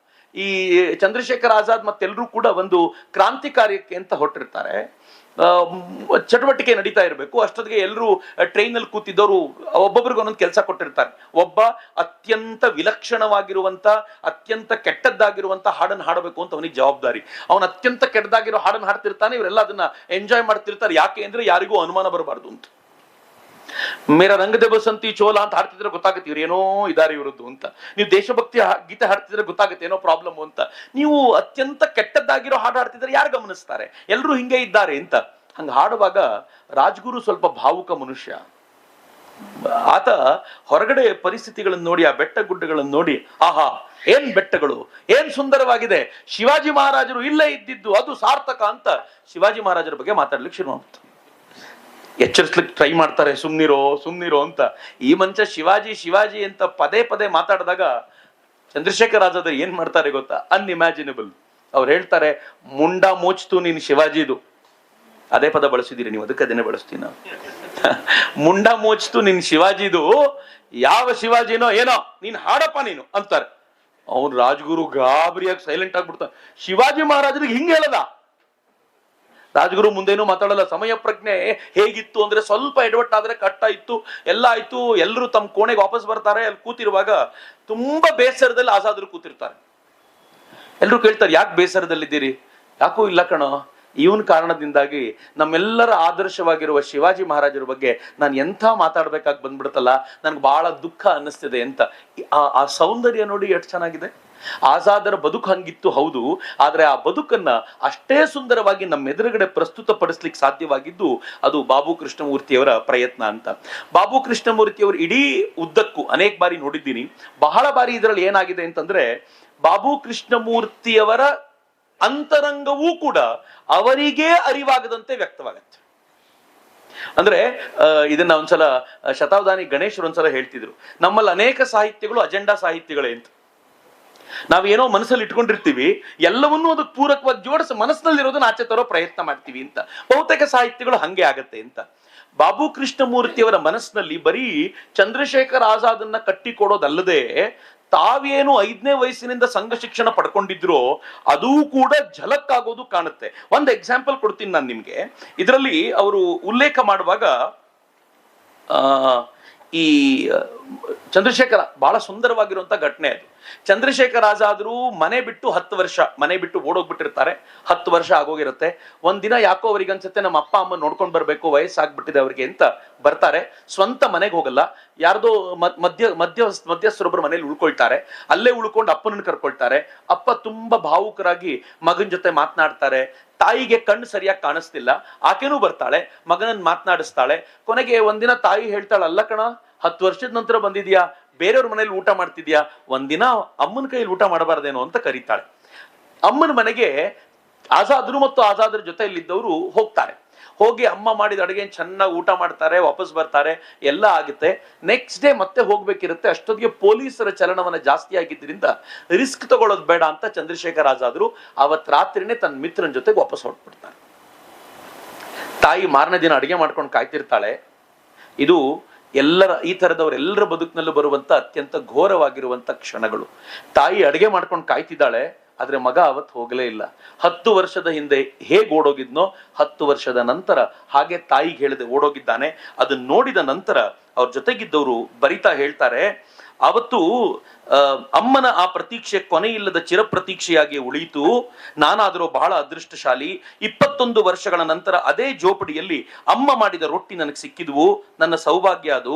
ಈ ಚಂದ್ರಶೇಖರ್ ಆಜಾದ್ ಮತ್ತೆಲ್ಲರೂ ಕೂಡ ಒಂದು ಕ್ರಾಂತಿ ಕಾರ್ಯಕ್ಕೆ ಅಂತ ಹೊರಟಿರ್ತಾರೆ. ಚಟುವಟಿಕೆ ನಡೀತಾ ಇರಬೇಕು. ಅಷ್ಟೊತ್ತಿಗೆ ಎಲ್ಲರೂ ಟ್ರೈನ್ ಅಲ್ಲಿ ಕೂತಿದ್ದವರು ಒಬ್ಬೊಬ್ರಿಗೆ ಒಂದೊಂದು ಕೆಲಸ ಕೊಟ್ಟಿರ್ತಾರೆ. ಒಬ್ಬ ಅತ್ಯಂತ ವಿಲಕ್ಷಣವಾಗಿರುವಂತ, ಅತ್ಯಂತ ಕೆಟ್ಟದ್ದಾಗಿರುವಂತ ಹಾಡನ್ನು ಹಾಡಬೇಕು ಅಂತ ಅವನಿಗೆ ಜವಾಬ್ದಾರಿ. ಅವನು ಅತ್ಯಂತ ಕೆಟ್ಟದಾಗಿರೋ ಹಾಡನ್ನು ಹಾಡ್ತಿರ್ತಾನೆ, ಇವರೆಲ್ಲ ಅದನ್ನ ಎಂಜಾಯ್ ಮಾಡ್ತಿರ್ತಾರೆ. ಯಾಕೆ ಅಂದ್ರೆ ಯಾರಿಗೂ ಅನುಮಾನ ಬರಬಾರ್ದು ಅಂತ. ಮೇರ ರಂಗದೆ ಬಸಂತಿ ಚೋಲ ಅಂತ ಹಾಡ್ತಿದ್ರೆ ಗೊತ್ತಾಗುತ್ತೆ ಇವ್ರು ಏನೋ ಇದಾರೆ ಇವ್ರದ್ದು ಅಂತ. ನೀವು ದೇಶಭಕ್ತಿ ಗೀತೆ ಹಾಡ್ತಿದ್ರೆ ಗೊತ್ತಾಗುತ್ತೆ ಏನೋ ಪ್ರಾಬ್ಲಮ್ ಅಂತ. ನೀವು ಅತ್ಯಂತ ಕೆಟ್ಟದ್ದಾಗಿರೋ ಹಾಡು ಹಾಡ್ತಿದ್ರೆ ಯಾರು ಗಮನಿಸ್ತಾರೆ? ಎಲ್ಲರೂ ಹಿಂಗೆ ಇದ್ದಾರೆ ಅಂತ. ಹಂಗ ಹಾಡುವಾಗ ರಾಜ್ಗುರು ಸ್ವಲ್ಪ ಭಾವುಕ ಮನುಷ್ಯ. ಆತ ಹೊರಗಡೆ ಪರಿಸ್ಥಿತಿಗಳನ್ನು ನೋಡಿ, ಆ ಬೆಟ್ಟ ಗುಡ್ಡಗಳನ್ನು ನೋಡಿ, ಆಹಾ ಏನ್ ಬೆಟ್ಟಗಳು, ಏನ್ ಸುಂದರವಾಗಿದೆ, ಶಿವಾಜಿ ಮಹಾರಾಜರು ಇಲ್ಲೇ ಇದ್ದಿದ್ದು ಅದು ಸಾರ್ಥಕ ಅಂತ ಶಿವಾಜಿ ಮಹಾರಾಜರ ಬಗ್ಗೆ ಮಾತಾಡ್ಲಿಕ್ಕೆ ಶುರು ಮಾಡ್ತಾರೆ. ಎಚ್ಚರಿಸ್ಲಿಕ್ಕೆ ಟ್ರೈ ಮಾಡ್ತಾರೆ, ಸುಮ್ನಿರೋ ಅಂತ. ಈ ಮನುಷ್ಯ ಶಿವಾಜಿ ಅಂತ ಪದೇ ಪದೇ ಮಾತಾಡಿದಾಗ ಚಂದ್ರಶೇಖರ್ ಆಜಾದ್ ಏನ್ ಮಾಡ್ತಾರೆ ಗೊತ್ತಾ? ಅನ್ಇಮ್ಯಾಜಿನಬಲ್. ಅವ್ರು ಹೇಳ್ತಾರೆ, ಮುಂಡ ಮೋಚ್ತು ನೀನ್ ಶಿವಾಜಿದು. ಅದೇ ಪದ ಬಳಸಿದೀರಿ ನೀವು, ಅದಕ್ಕೆ ಅದನ್ನೇ ಬಳಸ್ತೀನಿ ನಾವು. ಮುಂಡ ಮೋಚ್ತು ನಿನ್ ಶಿವಾಜಿದು, ಯಾವ ಶಿವಾಜಿನೋ ಏನೋ, ನೀನ್ ಹಾಡಪ್ಪ ನೀನು ಅಂತಾರೆ. ಅವನು ರಾಜ್ಗುರು ಗಾಬರಿಯಾಗಿ ಸೈಲೆಂಟ್ ಆಗ್ಬಿಡ್ತಾನೆ. ಶಿವಾಜಿ ಮಹಾರಾಜರಿಗೆ ಹಿಂಗೆ ಹೇಳದ? ರಾಜಗುರು ಮುಂದೇನು ಮಾತಾಡಲ್ಲ. ಸಮಯ ಪ್ರಜ್ಞೆ ಹೇಗಿತ್ತು ಅಂದ್ರೆ ಸ್ವಲ್ಪ ಎಡವಟ್ಟಾದ್ರೆ ಕಟ್ಟ ಇತ್ತು, ಎಲ್ಲ ಆಯ್ತು, ಎಲ್ಲರೂ ತಮ್ಮ ಕೋಣೆಗೆ ವಾಪಸ್ ಬರ್ತಾರೆ. ಅಲ್ಲಿ ಕೂತಿರುವಾಗ ತುಂಬಾ ಬೇಸರದಲ್ಲಿ ಆಜಾದ್ರು ಕೂತಿರ್ತಾರೆ. ಎಲ್ರು ಕೇಳ್ತಾರೆ, ಯಾಕೆ ಬೇಸರದಲ್ಲಿದ್ದೀರಿ? ಯಾಕೂ ಇಲ್ಲ ಕಣೋ, ಇವನ್ ಕಾರಣದಿಂದಾಗಿ ನಮ್ಮೆಲ್ಲರ ಆದರ್ಶವಾಗಿರುವ ಶಿವಾಜಿ ಮಹಾರಾಜರ ಬಗ್ಗೆ ನಾನು ಎಂಥ ಮಾತಾಡ್ಬೇಕಾಗಿ ಬಂದ್ಬಿಡ್ತಲ್ಲ, ನನ್ಗೆ ಬಹಳ ದುಃಖ ಅನ್ನಿಸ್ತಿದೆ ಅಂತ. ಆ ಸೌಂದರ್ಯ ನೋಡಿ ಎಷ್ಟು ಚೆನ್ನಾಗಿದೆ. ಆಜಾದರ ಬದುಕು ಹಂಗಿತ್ತು ಹೌದು, ಆದ್ರೆ ಆ ಬದುಕನ್ನ ಅಷ್ಟೇ ಸುಂದರವಾಗಿ ನಮ್ಮ ಎದುರುಗಡೆ ಪ್ರಸ್ತುತ ಪಡಿಸ್ಲಿಕ್ಕೆ ಸಾಧ್ಯವಾಗಿದ್ದು ಅದು ಬಾಬು ಕೃಷ್ಣಮೂರ್ತಿಯವರ ಪ್ರಯತ್ನ ಅಂತ. ಬಾಬು ಕೃಷ್ಣಮೂರ್ತಿಯವರು ಇಡೀ ಉದ್ದಕ್ಕೂ ಅನೇಕ ಬಾರಿ ನೋಡಿದ್ದೀನಿ. ಬಹಳ ಬಾರಿ ಇದರಲ್ಲಿ ಏನಾಗಿದೆ ಅಂತಂದ್ರೆ, ಬಾಬು ಕೃಷ್ಣಮೂರ್ತಿಯವರ ಅಂತರಂಗವೂ ಕೂಡ ಅವರಿಗೇ ಅರಿವಾಗದಂತೆ ವ್ಯಕ್ತವಾಗತ್ತೆ. ಅಂದ್ರೆ ಇದನ್ನ ಒಂದ್ಸಲ ಶತಾವಧಾನಿ ಗಣೇಶರು ಒಂದ್ಸಲ ಹೇಳ್ತಿದ್ರು, ನಮ್ಮಲ್ಲಿ ಅನೇಕ ಸಾಹಿತ್ಯಗಳು ಅಜೆಂಡಾ ಸಾಹಿತ್ಯಗಳೇ ಅಂತ. ನಾವೇನೋ ಮನಸ್ಸಲ್ಲಿ ಇಟ್ಕೊಂಡಿರ್ತೀವಿ, ಎಲ್ಲವನ್ನೂ ಅದಕ್ಕೆ ಪೂರಕವಾಗಿ ಜೋಡಿಸಿ ಮನಸ್ಸಿನಲ್ಲಿರೋದನ್ನ ಆಚೆ ತರೋ ಪ್ರಯತ್ನ ಮಾಡ್ತೀವಿ ಅಂತ. ಬಹುತೇಕ ಸಾಹಿತ್ಯಗಳು ಹಂಗೆ ಆಗತ್ತೆ ಅಂತ. ಬಾಬು ಕೃಷ್ಣಮೂರ್ತಿಯವರ ಮನಸ್ಸಿನಲ್ಲಿ ಬರೀ ಚಂದ್ರಶೇಖರ್ ಆಜಾದನ್ನ ಕಟ್ಟಿಕೊಡೋದಲ್ಲದೆ ತಾವೇನು 5ನೇ ವಯಸ್ಸಿನಿಂದ ಸಂಘ ಶಿಕ್ಷಣ ಪಡ್ಕೊಂಡಿದ್ರು ಅದೂ ಕೂಡ ಝಲಕ್ಕಾಗೋದು ಕಾಣುತ್ತೆ. ಒಂದು ಎಕ್ಸಾಂಪಲ್ ಕೊಡ್ತೀನಿ ನಾನು ನಿಮ್ಗೆ. ಇದರಲ್ಲಿ ಅವರು ಉಲ್ಲೇಖ ಮಾಡುವಾಗ ಈ ಚಂದ್ರಶೇಖರ ಬಹಳ ಸುಂದರವಾಗಿರುವಂತ ಘಟನೆ ಅದು. ಚಂದ್ರಶೇಖರ್ ಆಜಾದ್ರು ಮನೆ ಬಿಟ್ಟು 10 ವರ್ಷ ಮನೆ ಬಿಟ್ಟು ಓಡೋಗ್ಬಿಟ್ಟಿರ್ತಾರೆ. 10 ವರ್ಷ ಆಗೋಗಿರುತ್ತೆ. ಒಂದಿನ ಯಾಕೋ ಅವ್ರಿಗೆ ಅನ್ಸುತ್ತೆ ನಮ್ಮ ಅಪ್ಪ ಅಮ್ಮ ನೋಡ್ಕೊಂಡ್ ಬರ್ಬೇಕು, ವಯಸ್ಸಾಗ್ಬಿಟ್ಟಿದೆ ಅವ್ರಿಗೆ ಅಂತ ಬರ್ತಾರೆ. ಸ್ವಂತ ಮನೆಗೆ ಹೋಗಲ್ಲ, ಯಾರ್ದೋ ಮಧ್ಯಸ್ಥರೊಬ್ಬರು ಮನೇಲಿ ಉಳ್ಕೊಳ್ತಾರೆ. ಅಲ್ಲೇ ಉಳ್ಕೊಂಡು ಅಪ್ಪನನ್ನು ಕರ್ಕೊಳ್ತಾರೆ. ಅಪ್ಪ ತುಂಬಾ ಭಾವುಕರಾಗಿ ಮಗನ ಜೊತೆ ಮಾತನಾಡ್ತಾರೆ. ತಾಯಿಗೆ ಕಣ್ಣು ಸರಿಯಾಗಿ ಕಾಣಿಸ್ತಿಲ್ಲ, ಆಕೆನೂ ಬರ್ತಾಳೆ, ಮಗನನ್ನ ಮಾತನಾಡಿಸ್ತಾಳೆ. ಕೊನೆಗೆ ಒಂದಿನ ತಾಯಿ ಹೇಳ್ತಾಳೆ, ಅಲ್ಲ ಕಣ, 10 ವರ್ಷದ ನಂತರ ಬಂದಿದ್ಯಾ, ಬೇರೆಯವ್ರ ಮನೇಲಿ ಊಟ ಮಾಡ್ತಿದ್ಯಾ, ಒಂದಿನ ಅಮ್ಮನ ಕೈಯಲ್ಲಿ ಊಟ ಮಾಡಬಾರ್ದೇನೋ ಅಂತ ಕರೀತಾಳೆ. ಅಮ್ಮನ ಮನೆಗೆ ಆಜಾದ್ರು ಮತ್ತು ಆಜಾದ್ರ ಜೊತೆಯಲ್ಲಿದ್ದವರು ಹೋಗ್ತಾರೆ. ಹೋಗಿ ಅಮ್ಮ ಮಾಡಿದ ಅಡುಗೆ ಚೆನ್ನಾಗಿ ಊಟ ಮಾಡ್ತಾರೆ, ವಾಪಸ್ ಬರ್ತಾರೆ, ಎಲ್ಲ ಆಗುತ್ತೆ. ನೆಕ್ಸ್ಟ್ ಡೇ ಮತ್ತೆ ಹೋಗ್ಬೇಕಿರುತ್ತೆ. ಅಷ್ಟೊತ್ತಿಗೆ ಪೊಲೀಸರ ಚಲನವನ್ನ ಜಾಸ್ತಿ ಆಗಿದ್ದರಿಂದ ರಿಸ್ಕ್ ತಗೊಳ್ಳೋದು ಬೇಡ ಅಂತ ಚಂದ್ರಶೇಖರ್ ಆಜಾದ್ರು ಅವತ್ ರಾತ್ರಿನೇ ತನ್ನ ಮಿತ್ರನ ಜೊತೆಗೆ ವಾಪಸ್ ಹೊರಟ್ಬಿಡ್ತಾರೆ. ತಾಯಿ ಮಾರನೇ ದಿನ ಅಡುಗೆ ಮಾಡ್ಕೊಂಡು ಕಾಯ್ತಿರ್ತಾಳೆ. ಇದು ಈ ತರದವರೆಲ್ಲರ ಬದುಕಿನಲ್ಲೂ ಬರುವಂತ ಅತ್ಯಂತ ಘೋರವಾಗಿರುವಂತ ಕ್ಷಣಗಳು. ತಾಯಿ ಅಡುಗೆ ಮಾಡ್ಕೊಂಡು ಕಾಯ್ತಿದ್ದಾಳೆ, ಆದ್ರೆ ಮಗ ಅವತ್ತು ಹೋಗಲೇ ಇಲ್ಲ. 10 ವರ್ಷದ ಹಿಂದೆ ಹೇಗೆ ಓಡೋಗಿದ್ನೋ 10 ವರ್ಷದ ನಂತರ ಹಾಗೆ ತಾಯಿಗೆ ಹೇಳದೆ ಓಡೋಗಿದ್ದಾನೆ. ಅದನ್ನ ನೋಡಿದ ನಂತರ ಅವ್ರ ಜೊತೆಗಿದ್ದವರು ಬರಿತಾ ಹೇಳ್ತಾರೆ, ಅವತ್ತು ಅಮ್ಮನ ಆ ಪ್ರತೀಕ್ಷೆ ಕೊನೆಯಿಲ್ಲದ ಚಿರಪ್ರತೀಕ್ಷೆಯಾಗಿ ಉಳಿಯಿತು. ನಾನಾದರೂ ಬಹಳ ಅದೃಷ್ಟಶಾಲಿ. 21 ವರ್ಷಗಳ ನಂತರ ಅದೇ ಜೋಪಡಿಯಲ್ಲಿ ಅಮ್ಮ ಮಾಡಿದ ರೊಟ್ಟಿ ನನಗೆ ಸಿಕ್ಕಿದ್ವು. ನನ್ನ ಸೌಭಾಗ್ಯ ಅದು.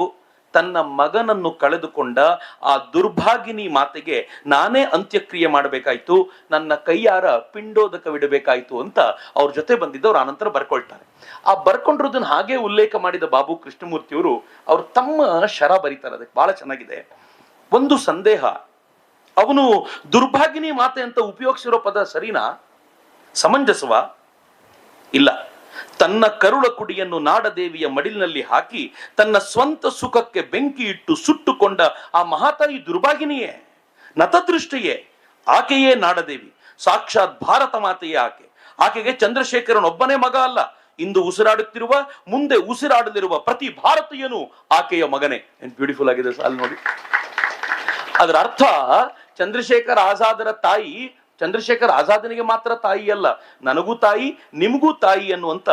ತನ್ನ ಮಗನನ್ನು ಕಳೆದುಕೊಂಡ ಆ ದುರ್ಭಾಗಿನಿ ಮಾತೆಗೆ ನಾನೇ ಅಂತ್ಯಕ್ರಿಯೆ ಮಾಡಬೇಕಾಯ್ತು, ನನ್ನ ಕೈಯಾರ ಪಿಂಡೋದಕವಿಡಬೇಕಾಯ್ತು ಅಂತ ಅವ್ರ ಜೊತೆ ಬಂದಿದ್ದವ್ರು ಆನಂತರ ಬರ್ಕೊಳ್ತಾರೆ. ಆ ಬರ್ಕೊಂಡಿರೋದನ್ನ ಹಾಗೆ ಉಲ್ಲೇಖ ಮಾಡಿದ ಬಾಬು ಕೃಷ್ಣಮೂರ್ತಿಯವರು ಅವ್ರು ತಮ್ಮ ಶರ ಬರೀತಾರೆ. ಅದಕ್ಕೆ ಬಹಳ ಚೆನ್ನಾಗಿದೆ. ಒಂದು ಸಂದೇಹ, ಅವನು ದುರ್ಭಾಗಿನಿ ಮಾತೆ ಅಂತ ಉಪಯೋಗಿಸಿರೋ ಪದ ಸರಿನಾ, ಸಮಂಜಸವ? ಇಲ್ಲ. ತನ್ನ ಕರುಳ ಕುಡಿಯನ್ನು ನಾಡದೇವಿಯ ಮಡಿಲಿನಲ್ಲಿ ಹಾಕಿ ತನ್ನ ಸ್ವಂತ ಸುಖಕ್ಕೆ ಬೆಂಕಿ ಇಟ್ಟು ಸುಟ್ಟುಕೊಂಡ ಆ ಮಹಾತಾಯಿ ದುರ್ಭಾಗಿನಿಯೇ, ನತದೃಷ್ಟಿಯೇ. ಆಕೆಯೇ ನಾಡದೇವಿ, ಸಾಕ್ಷಾತ್ ಭಾರತ ಮಾತೆಯೇ ಆಕೆ. ಆಕೆಗೆ ಚಂದ್ರಶೇಖರನೊಬ್ಬನೇ ಮಗ ಅಲ್ಲ, ಇಂದು ಉಸಿರಾಡುತ್ತಿರುವ, ಮುಂದೆ ಉಸಿರಾಡಲಿರುವ ಪ್ರತಿ ಭಾರತೀಯನು ಆಕೆಯ ಮಗನೇ. ಏನ್ ಬ್ಯೂಟಿಫುಲ್ ಆಗಿದೆ ಸಾಲ್ ನೋಡಿ. ಅದರ ಅರ್ಥ ಚಂದ್ರಶೇಖರ್ ಆಜಾದರ ತಾಯಿ ಚಂದ್ರಶೇಖರ್ ಆಜಾದನಿಗೆ ಮಾತ್ರ ತಾಯಿ ಅಲ್ಲ, ನನಗೂ ತಾಯಿ, ನಿಮಗೂ ತಾಯಿ ಅನ್ನುವಂತ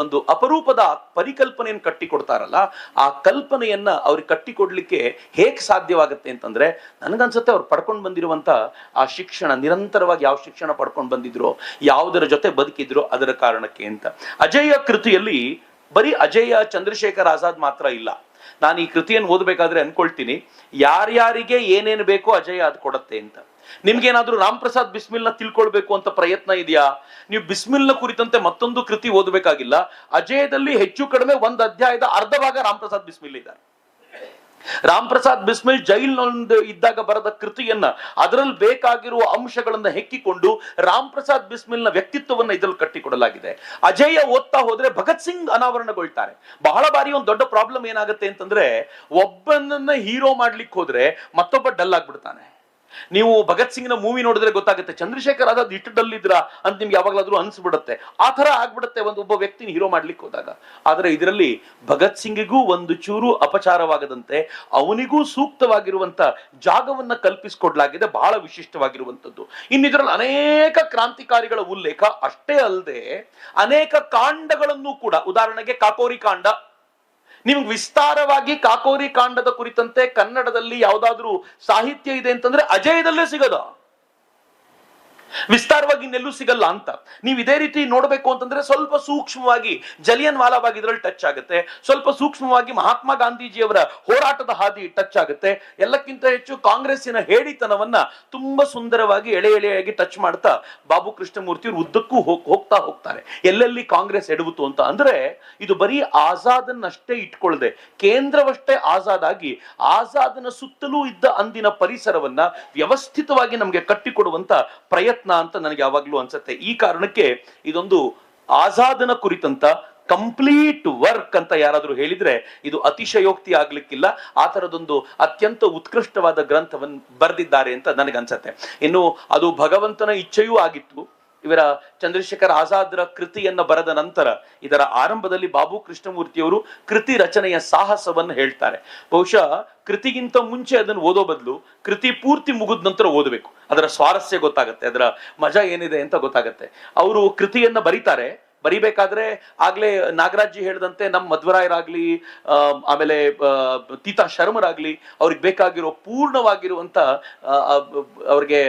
ಒಂದು ಅಪರೂಪದ ಪರಿಕಲ್ಪನೆಯನ್ನು ಕಟ್ಟಿಕೊಡ್ತಾರಲ್ಲ, ಆ ಕಲ್ಪನೆಯನ್ನ ಅವ್ರಿಗೆ ಕಟ್ಟಿಕೊಡ್ಲಿಕ್ಕೆ ಹೇಗೆ ಸಾಧ್ಯವಾಗುತ್ತೆ ಅಂತಂದ್ರೆ, ನನಗನ್ಸುತ್ತೆ ಅವ್ರು ಪಡ್ಕೊಂಡು ಬಂದಿರುವಂತ ಆ ಶಿಕ್ಷಣ, ನಿರಂತರವಾಗಿ ಯಾವ ಶಿಕ್ಷಣ ಪಡ್ಕೊಂಡು ಬಂದಿದ್ರು, ಯಾವುದರ ಜೊತೆ ಬದುಕಿದ್ರು ಅದರ ಕಾರಣಕ್ಕೆ ಅಂತ. ಅಜೇಯ ಕೃತಿಯಲ್ಲಿ ಬರೀ ಅಜೇಯ ಚಂದ್ರಶೇಖರ್ ಆಜಾದ್ ಮಾತ್ರ ಇಲ್ಲ. ನಾನು ಈ ಕೃತಿಯನ್ನು ಓದಬೇಕಾದ್ರೆ ಅನ್ಕೊಳ್ತೀನಿ, ಯಾರ್ಯಾರಿಗೆ ಏನೇನು ಬೇಕೋ ಅಜೇಯ ಅದು ಕೊಡತ್ತೆ ಅಂತ. ನಿಮ್ಗೇನಾದ್ರೂ ರಾಮ್ ಪ್ರಸಾದ್ ಬಿಸ್ಮಿಲ್ನ ತಿಳ್ಕೊಳ್ಬೇಕು ಅಂತ ಪ್ರಯತ್ನ ಇದೆಯಾ? ನೀವು ಬಿಸ್ಮಿಲ್ನ ಕುರಿತಂತೆ ಮತ್ತೊಂದು ಕೃತಿ ಓದಬೇಕಾಗಿಲ್ಲ. ಅಜೇಯದಲ್ಲಿ ಹೆಚ್ಚು ಕಡಿಮೆ 1 ಅಧ್ಯಾಯದ ಅರ್ಧ ಭಾಗ ರಾಮ್ ಪ್ರಸಾದ್ ಬಿಸ್ಮಿಲ್ ಇದ್ದಾರೆ. ರಾಮ್ ಪ್ರಸಾದ್ ಬಿಸ್ಮಿಲ್ ಜೈಲ್ನೊಂದು ಇದ್ದಾಗ ಬರೆದ ಕೃತಿಯನ್ನ, ಅದರಲ್ಲಿ ಬೇಕಾಗಿರುವ ಅಂಶಗಳನ್ನ ಹೆಕ್ಕಿಕೊಂಡು ರಾಮ್ ಪ್ರಸಾದ್ ಬಿಸ್ಮಿಲ್ನ ವ್ಯಕ್ತಿತ್ವವನ್ನ ಇದ್ರಲ್ಲಿ ಕಟ್ಟಿಕೊಡಲಾಗಿದೆ. ಅಜೇಯ ಓದ್ತಾ ಹೋದ್ರೆ ಭಗತ್ ಸಿಂಗ್ ಅನಾವರಣಗೊಳ್ತಾರೆ. ಬಹಳ ಬಾರಿ ಒಂದು ದೊಡ್ಡ ಪ್ರಾಬ್ಲಮ್ ಏನಾಗುತ್ತೆ ಅಂತಂದ್ರೆ, ಒಬ್ಬನನ್ನ ಹೀರೋ ಮಾಡ್ಲಿಕ್ಕೆ ಹೋದ್ರೆ ಮತ್ತೊಬ್ಬ ಡಲ್ ಆಗ್ಬಿಡ್ತಾನೆ. ನೀವು ಭಗತ್ ಸಿಂಗ್ನ ಮೂವಿ ನೋಡಿದ್ರೆ ಗೊತ್ತಾಗುತ್ತೆ, ಚಂದ್ರಶೇಖರ್ ಆಜಾದ್ ಇಟ್ಟದಲ್ಲಿದ್ರ ಅಂತ ನಿಮ್ಗೆ ಯಾವಾಗಲಾದ್ರೂ ಅನ್ಸ್ಬಿಡುತ್ತೆ. ಆ ತರ ಆಗ್ಬಿಡುತ್ತೆ ಒಬ್ಬ ವ್ಯಕ್ತಿನ ಹೀರೋ ಮಾಡ್ಲಿಕ್ಕೆ ಹೋದಾಗ. ಆದ್ರೆ ಇದರಲ್ಲಿ ಭಗತ್ ಸಿಂಗಿಗೂ ಒಂದು ಚೂರು ಅಪಚಾರವಾಗದಂತೆ ಅವನಿಗೂ ಸೂಕ್ತವಾಗಿರುವಂತ ಜಾಗವನ್ನ ಕಲ್ಪಿಸಿಕೊಡ್ಲಾಗಿದೆ, ಬಹಳ ವಿಶಿಷ್ಟವಾಗಿರುವಂತದ್ದು. ಇನ್ನಿದ್ರಲ್ಲಿ ಅನೇಕ ಕ್ರಾಂತಿಕಾರಿಗಳ ಉಲ್ಲೇಖ ಅಷ್ಟೇ ಅಲ್ಲದೆ ಅನೇಕ ಕಾಂಡಗಳನ್ನು ಕೂಡ, ಉದಾಹರಣೆಗೆ ಕಾಕೋರಿ ಕಾಂಡ, ನಿಮ್ಗೆ ವಿಸ್ತಾರವಾಗಿ ಕಾಕೋರಿ ಕಾಂಡದ ಕುರಿತಂತೆ ಕನ್ನಡದಲ್ಲಿ ಯಾವ್ದಾದ್ರೂ ಸಾಹಿತ್ಯ ಇದೆ ಅಂತಂದ್ರೆ ಅಜಯದಲ್ಲೇ ಸಿಗದ, ವಿಸ್ತಾರವಾಗಿ ಇನ್ನೆಲ್ಲೂ ಸಿಗಲ್ಲ ಅಂತ. ನೀವು ಇದೇ ರೀತಿ ನೋಡ್ಬೇಕು ಅಂತಂದ್ರೆ ಸ್ವಲ್ಪ ಸೂಕ್ಷ್ಮವಾಗಿ ಜಲಿಯನ್ ವಾಲಾಬಾಗ್ ಇದ್ರಲ್ಲಿ ಟಚ್ ಆಗುತ್ತೆ, ಸ್ವಲ್ಪ ಸೂಕ್ಷ್ಮವಾಗಿ ಮಹಾತ್ಮ ಗಾಂಧೀಜಿಯವರ ಹೋರಾಟದ ಹಾದಿ ಟಚ್ ಆಗುತ್ತೆ, ಎಲ್ಲಕ್ಕಿಂತ ಹೆಚ್ಚು ಕಾಂಗ್ರೆಸ್ಸಿನ ಹೇಡಿತನವನ್ನ ತುಂಬಾ ಸುಂದರವಾಗಿ ಎಳೆ ಎಳೆಯಾಗಿ ಟಚ್ ಮಾಡ್ತಾ ಬಾಬು ಕೃಷ್ಣಮೂರ್ತಿ ಉದ್ದಕ್ಕೂ ಹೋಗ್ತಾ ಹೋಗ್ತಾರೆ ಎಲ್ಲೆಲ್ಲಿ ಕಾಂಗ್ರೆಸ್ ಎಡವುತು ಅಂತ. ಅಂದ್ರೆ ಇದು ಬರೀ ಆಜಾದನ್ನಷ್ಟೇ ಇಟ್ಕೊಳ್ಳದೆ ಕೇಂದ್ರವಷ್ಟೇ ಆಜಾದ್ ಆಗಿ ಆಜಾದನ ಸುತ್ತಲೂ ಇದ್ದ ಅಂದಿನ ಪರಿಸರವನ್ನ ವ್ಯವಸ್ಥಿತವಾಗಿ ನಮಗೆ ಕಟ್ಟಿಕೊಡುವಂತ ಪ್ರಯತ್ನ ಅಂತ ನನಗೆ ಯಾವಾಗ್ಲೂ ಅನ್ಸುತ್ತೆ. ಈ ಕಾರಣಕ್ಕೆ ಇದೊಂದು ಆಜಾದನ ಕುರಿತಂತ ಕಂಪ್ಲೀಟ್ ವರ್ಕ್ ಅಂತ ಯಾರಾದ್ರೂ ಹೇಳಿದ್ರೆ ಇದು ಅತಿಶಯೋಕ್ತಿ ಆಗ್ಲಿಕ್ಕಿಲ್ಲ. ಆ ತರದೊಂದು ಅತ್ಯಂತ ಉತ್ಕೃಷ್ಟವಾದ ಗ್ರಂಥವನ್ನು ಬರೆದಿದ್ದಾರೆ ಅಂತ ನನಗನ್ಸತ್ತೆ. ಇನ್ನು ಅದು ಭಗವಂತನ ಇಚ್ಛೆಯೂ ಆಗಿತ್ತು. ಇವರ ಚಂದ್ರಶೇಖರ್ ಆಜಾದ್ರ ಕೃತಿಯನ್ನ ಬರೆದ ನಂತರ ಇದರ ಆರಂಭದಲ್ಲಿ ಬಾಬು ಕೃಷ್ಣಮೂರ್ತಿಯವರು ಕೃತಿ ರಚನೆಯ ಸಾಹಸವನ್ನು ಹೇಳ್ತಾರೆ. ಬಹುಶಃ ಕೃತಿಗಿಂತ ಮುಂಚೆ ಅದನ್ನು ಓದೋ ಬದಲು ಕೃತಿ ಪೂರ್ತಿ ಮುಗಿದ ನಂತರ ಓದಬೇಕು, ಅದರ ಸ್ವಾರಸ್ಯ ಗೊತ್ತಾಗತ್ತೆ, ಅದರ ಮಜಾ ಏನಿದೆ ಅಂತ ಗೊತ್ತಾಗತ್ತೆ. ಅವರು ಕೃತಿಯನ್ನ ಬರೀತಾರೆ, ಬರಿಬೇಕಾದ್ರೆ ಆಗ್ಲೇ ನಾಗರಾಜ್ಜಿ ಹೇಳಿದಂತೆ ನಮ್ಮ ಮಧ್ವರಾಯರಾಗ್ಲಿ ಆಮೇಲೆ ತೀತಾ ಶರ್ಮರಾಗ್ಲಿ ಅವ್ರಿಗೆ ಬೇಕಾಗಿರೋ ಪೂರ್ಣವಾಗಿರುವಂತ ಅವ್ರಿಗೆ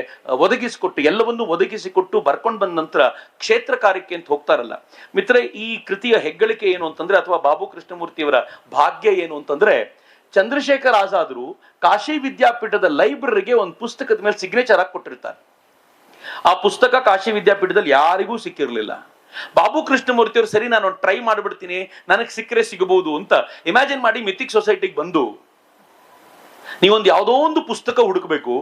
ಒದಗಿಸಿಕೊಟ್ಟು ಎಲ್ಲವನ್ನೂ ಒದಗಿಸಿಕೊಟ್ಟು ಬರ್ಕೊಂಡ್ ಬಂದ ನಂತರ ಕ್ಷೇತ್ರ ಕಾರ್ಯಕ್ಕೆ ಅಂತ ಹೋಗ್ತಾರಲ್ಲ ಮಿತ್ರ. ಈ ಕೃತಿಯ ಹೆಗ್ಗಳಿಕೆ ಏನು ಅಂತಂದ್ರೆ, ಅಥವಾ ಬಾಬು ಕೃಷ್ಣಮೂರ್ತಿಯವರ ಭಾಗ್ಯ ಏನು ಅಂತಂದ್ರೆ, ಚಂದ್ರಶೇಖರ್ ಆಜಾದ್ರು ಕಾಶಿ ವಿದ್ಯಾಪೀಠದ ಲೈಬ್ರರಿಗೆ ಒಂದು ಪುಸ್ತಕದ ಮೇಲೆ ಸಿಗ್ನೇಚರ್ ಹಾಕಿ ಕೊಟ್ಟಿರ್ತಾರೆ. ಆ ಪುಸ್ತಕ ಕಾಶಿ ವಿದ್ಯಾಪೀಠದಲ್ಲಿ ಯಾರಿಗೂ ಸಿಕ್ಕಿರ್ಲಿಲ್ಲ. ಬಾಬು ಕೃಷ್ಣಮೂರ್ತಿ ಅವರು ಸರಿ ನಾನು ಟ್ರೈ ಮಾಡ್ಬಿಡ್ತೀನಿ, ನನಗೆ ಸಿಕ್ಕರೆ ಸಿಗಬಹುದು ಅಂತ ಇಮ್ಯಾಜಿನ್ ಮಾಡಿ ಮಿಥಿಕ್ ಸೊಸೈಟಿಗೆ ಬಂದು ನೀವೊಂದು ಯಾವುದೋ ಒಂದು ಪುಸ್ತಕ ಹುಡುಕಬೇಕು,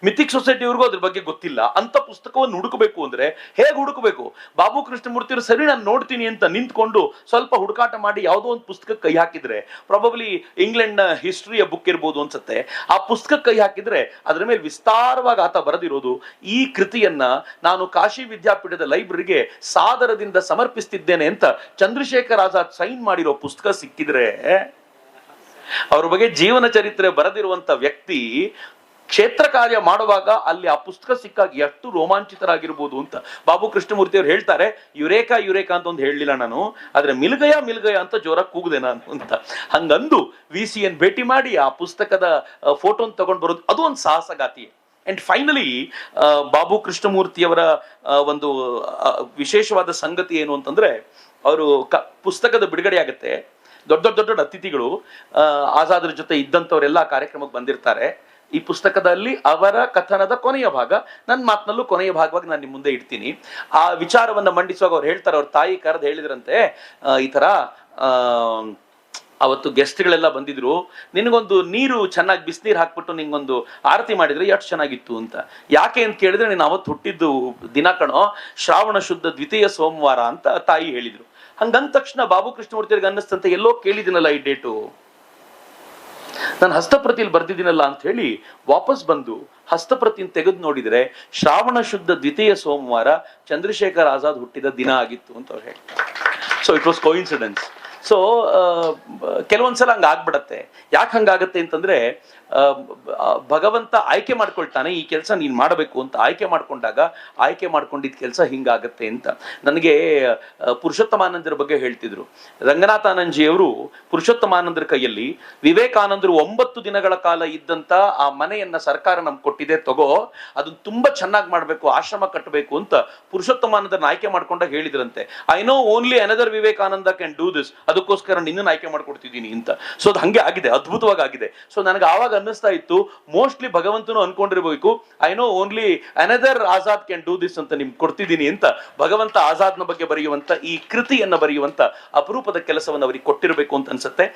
ಮಿಥಿಕ್ ಸೊಸೈಟಿಯವ್ರಿಗೂ ಅದ್ರ ಬಗ್ಗೆ ಗೊತ್ತಿಲ್ಲ, ಅಂತ ಪುಸ್ತಕವನ್ನು ಹುಡುಕಬೇಕು ಅಂದ್ರೆ ಹೇಗೆ ಹುಡುಕಬೇಕು? ಬಾಬು ಕೃಷ್ಣಮೂರ್ತಿ ಅವರು ಸರಿ ನಾನು ನೋಡ್ತೀನಿ ಅಂತ ನಿಂತ್ಕೊಂಡು ಸ್ವಲ್ಪ ಹುಡುಕಾಟ ಮಾಡಿ ಯಾವುದೋ ಒಂದು ಪುಸ್ತಕ ಕೈ ಹಾಕಿದ್ರೆ, ಪ್ರಾಬಬ್ಲಿ ಇಂಗ್ಲೆಂಡ್ ನ ಹಿಸ್ಟ್ರಿಯ ಬುಕ್ ಇರ್ಬೋದು ಅನ್ಸುತ್ತೆ, ಆ ಪುಸ್ತಕ ಕೈ ಹಾಕಿದ್ರೆ ಅದ್ರ ಮೇಲೆ ವಿಸ್ತಾರವಾಗಿ ಆತ ಬರೆದಿರೋದು ಈ ಕೃತಿಯನ್ನ ನಾನು ಕಾಶಿ ವಿದ್ಯಾಪೀಠದ ಲೈಬ್ರರಿಗೆ ಸಾದರದಿಂದ ಸಮರ್ಪಿಸ್ತಿದ್ದೇನೆ ಅಂತ ಚಂದ್ರಶೇಖರ್ ಆಜಾದ್ ಸೈನ್ ಮಾಡಿರೋ ಪುಸ್ತಕ ಸಿಕ್ಕಿದ್ರೆ, ಅವ್ರ ಬಗ್ಗೆ ಜೀವನ ಚರಿತ್ರೆ ಬರೆದಿರುವಂತ ವ್ಯಕ್ತಿ ಕ್ಷೇತ್ರ ಕಾರ್ಯ ಮಾಡುವಾಗ ಅಲ್ಲಿ ಆ ಪುಸ್ತಕ ಸಿಕ್ಕಾಗ ಎಷ್ಟು ರೋಮಾಂಚಿತರಾಗಿರ್ಬೋದು ಅಂತ ಬಾಬು ಕೃಷ್ಣಮೂರ್ತಿ ಅವ್ರು ಹೇಳ್ತಾರೆ. ಯುರೇಕಾ ಯುರೇಕಾ ಅಂತ ಒಂದು ಹೇಳಲಿಲ್ಲ ನಾನು, ಆದ್ರೆ ಮಿಲ್ಗಯ ಮಿಲ್ಗಯ ಅಂತ ಜೋರಾಗಿ ಕೂಗಿದೆ ನಾನು ಅಂತ. ಹಂಗಂದು VCN ಭೇಟಿ ಮಾಡಿ ಆ ಪುಸ್ತಕದ ಫೋಟೋನ್ ತಗೊಂಡು ಬರೋದು ಅದು ಒಂದು ಸಾಹಸಗಾತಿ. ಅಂಡ್ ಫೈನಲಿ ಬಾಬು ಕೃಷ್ಣಮೂರ್ತಿಯವರ ಒಂದು ವಿಶೇಷವಾದ ಸಂಗತಿ ಏನು ಅಂತಂದ್ರೆ, ಅವರು ಪುಸ್ತಕದ ಬಿಡುಗಡೆ ಆಗುತ್ತೆ, ದೊಡ್ಡ ದೊಡ್ಡ ದೊಡ್ಡ ಅತಿಥಿಗಳು ಆಜಾದ್ರ ಜೊತೆ ಇದ್ದಂಥವರೆಲ್ಲ ಕಾರ್ಯಕ್ರಮಕ್ಕೆ ಬಂದಿರ್ತಾರೆ. ಈ ಪುಸ್ತಕದಲ್ಲಿ ಅವರ ಕಥನದ ಕೊನೆಯ ಭಾಗ, ನನ್ನ ಮಾತಿನಲ್ಲೂ ಕೊನೆಯ ಭಾಗವಾಗಿ ನಾನು ನಿಮ್ಮ ಮುಂದೆ ಇಡ್ತೀನಿ. ಆ ವಿಚಾರವನ್ನ ಮಂಡಿಸುವಾಗ ಅವ್ರು ಹೇಳ್ತಾರೆ, ಅವ್ರ ತಾಯಿ ಕರೆದು ಹೇಳಿದ್ರಂತೆ, ಈ ತರ ಅವತ್ತು ಗೆಸ್ಟ್ಗಳೆಲ್ಲ ಬಂದಿದ್ರು, ನಿನಗೊಂದು ನೀರು ಚೆನ್ನಾಗಿ ಬಿಸಿನೀರು ಹಾಕ್ಬಿಟ್ಟು ನಿಂಗೊಂದು ಆರತಿ ಮಾಡಿದ್ರೆ ಎಷ್ಟು ಚೆನ್ನಾಗಿತ್ತು ಅಂತ. ಯಾಕೆ ಅಂತ ಕೇಳಿದ್ರೆ, ನೀನು ಅವತ್ತು ಹುಟ್ಟಿದ್ದು ದಿನ ಕಣೋ, ಶ್ರಾವಣ ಶುದ್ಧ ದ್ವಿತೀಯ ಸೋಮವಾರ ಅಂತ ತಾಯಿ ಹೇಳಿದ್ರು. ಹಂಗಂದ ತಕ್ಷಣ ಬಾಬು ಕೃಷ್ಣಮೂರ್ತಿಯವ್ರಿಗೆ ಅನ್ನಿಸ್ತಂತೆ, ಎಲ್ಲೋ ಕೇಳಿದಿನಲ್ಲ ಈ ಡೇಟು, ನಾನು ಹಸ್ತಪ್ರತಿಯಲ್ಲಿ ಬರ್ದಿದ್ದೀನಲ್ಲ ಅಂತ ಹೇಳಿ ವಾಪಸ್ ಬಂದು ಹಸ್ತಪ್ರತಿಯನ್ನು ತೆಗೆದು ನೋಡಿದ್ರೆ ಶ್ರಾವಣ ಶುದ್ಧ ದ್ವಿತೀಯ ಸೋಮವಾರ ಚಂದ್ರಶೇಖರ್ ಆಜಾದ್ ಹುಟ್ಟಿದ ದಿನ ಆಗಿತ್ತು ಅಂತ ಅವ್ರು ಹೇಳ್ತಾರೆ. So it was coincidence. So ಕೆಲವೊಂದ್ಸಲ ಹಂಗ ಆಗ್ಬಿಡತ್ತೆ. ಯಾಕೆ ಹಂಗಾಗತ್ತೆ ಅಂತಂದ್ರೆ, ಭಗವಂತ ಆಯ್ಕೆ ಮಾಡ್ಕೊಳ್ತಾನೆ, ಈ ಕೆಲಸ ನೀನ್ ಮಾಡಬೇಕು ಅಂತ ಆಯ್ಕೆ ಮಾಡ್ಕೊಂಡಾಗ ಆಯ್ಕೆ ಮಾಡ್ಕೊಂಡಿದ್ ಕೆಲಸ ಹಿಂಗಾಗತ್ತೆ ಅಂತ. ನನಗೆ ಪುರುಷೋತ್ತಮಾನಂದರ ಬಗ್ಗೆ ಹೇಳ್ತಿದ್ರು. ರಂಗನಾಥಾನಂದಜಿಯವರು ಪುರುಷೋತ್ತಮಾನಂದರ ಕೈಯಲ್ಲಿ ವಿವೇಕಾನಂದರು 9 ದಿನಗಳ ಕಾಲ ಇದ್ದಂತ ಆ ಮನೆಯನ್ನ ಸರ್ಕಾರ ನಮ್ಗೆ ಕೊಟ್ಟಿದೆ, ತಗೋ, ಅದನ್ನ ತುಂಬಾ ಚೆನ್ನಾಗಿ ಮಾಡ್ಬೇಕು, ಆಶ್ರಮ ಕಟ್ಟಬೇಕು ಅಂತ ಪುರುಷೋತ್ತಮಾನಂದರನ್ನ ಆಯ್ಕೆ ಮಾಡ್ಕೊಂಡಾಗ ಹೇಳಿದ್ರಂತೆ, I know only another Vivekananda can do this, ಅದಕ್ಕೋಸ್ಕರ ನಿನ್ನನ್ನು ಆಯ್ಕೆ ಮಾಡ್ಕೊಡ್ತಿದ್ದೀನಿ ಅಂತ. ಸೊ ಅದು ಹಂಗೆ ಆಗಿದೆ, ಅದ್ಭುತವಾಗಿ ಆಗಿದೆ. ಸೊ ನನಗೆ ಆವಾಗ ಅನ್ನಿಸ್ತಾ ಇತ್ತು, ಮೋಸ್ಟ್ಲಿ ಭಗವಂತನು ಅನ್ಕೊಂಡಿರ್ಬೇಕು, I know only another Azad can do this ಅಂತ ನಿಮ್ಗೆ ಕೊಡ್ತಿದ್ದೀನಿ ಅಂತ. ಭಗವಂತ ಆಜಾದ್ನ ಬಗ್ಗೆ ಬರೆಯುವಂತ ಈ ಕೃತಿಯನ್ನ ಬರೆಯುವಂತ ಅಪರೂಪದ ಕೆಲಸವನ್ನು ಅವರಿಗೆ ಕೊಟ್ಟಿರಬೇಕು ಅಂತ ಅನ್ಸುತ್ತೆ.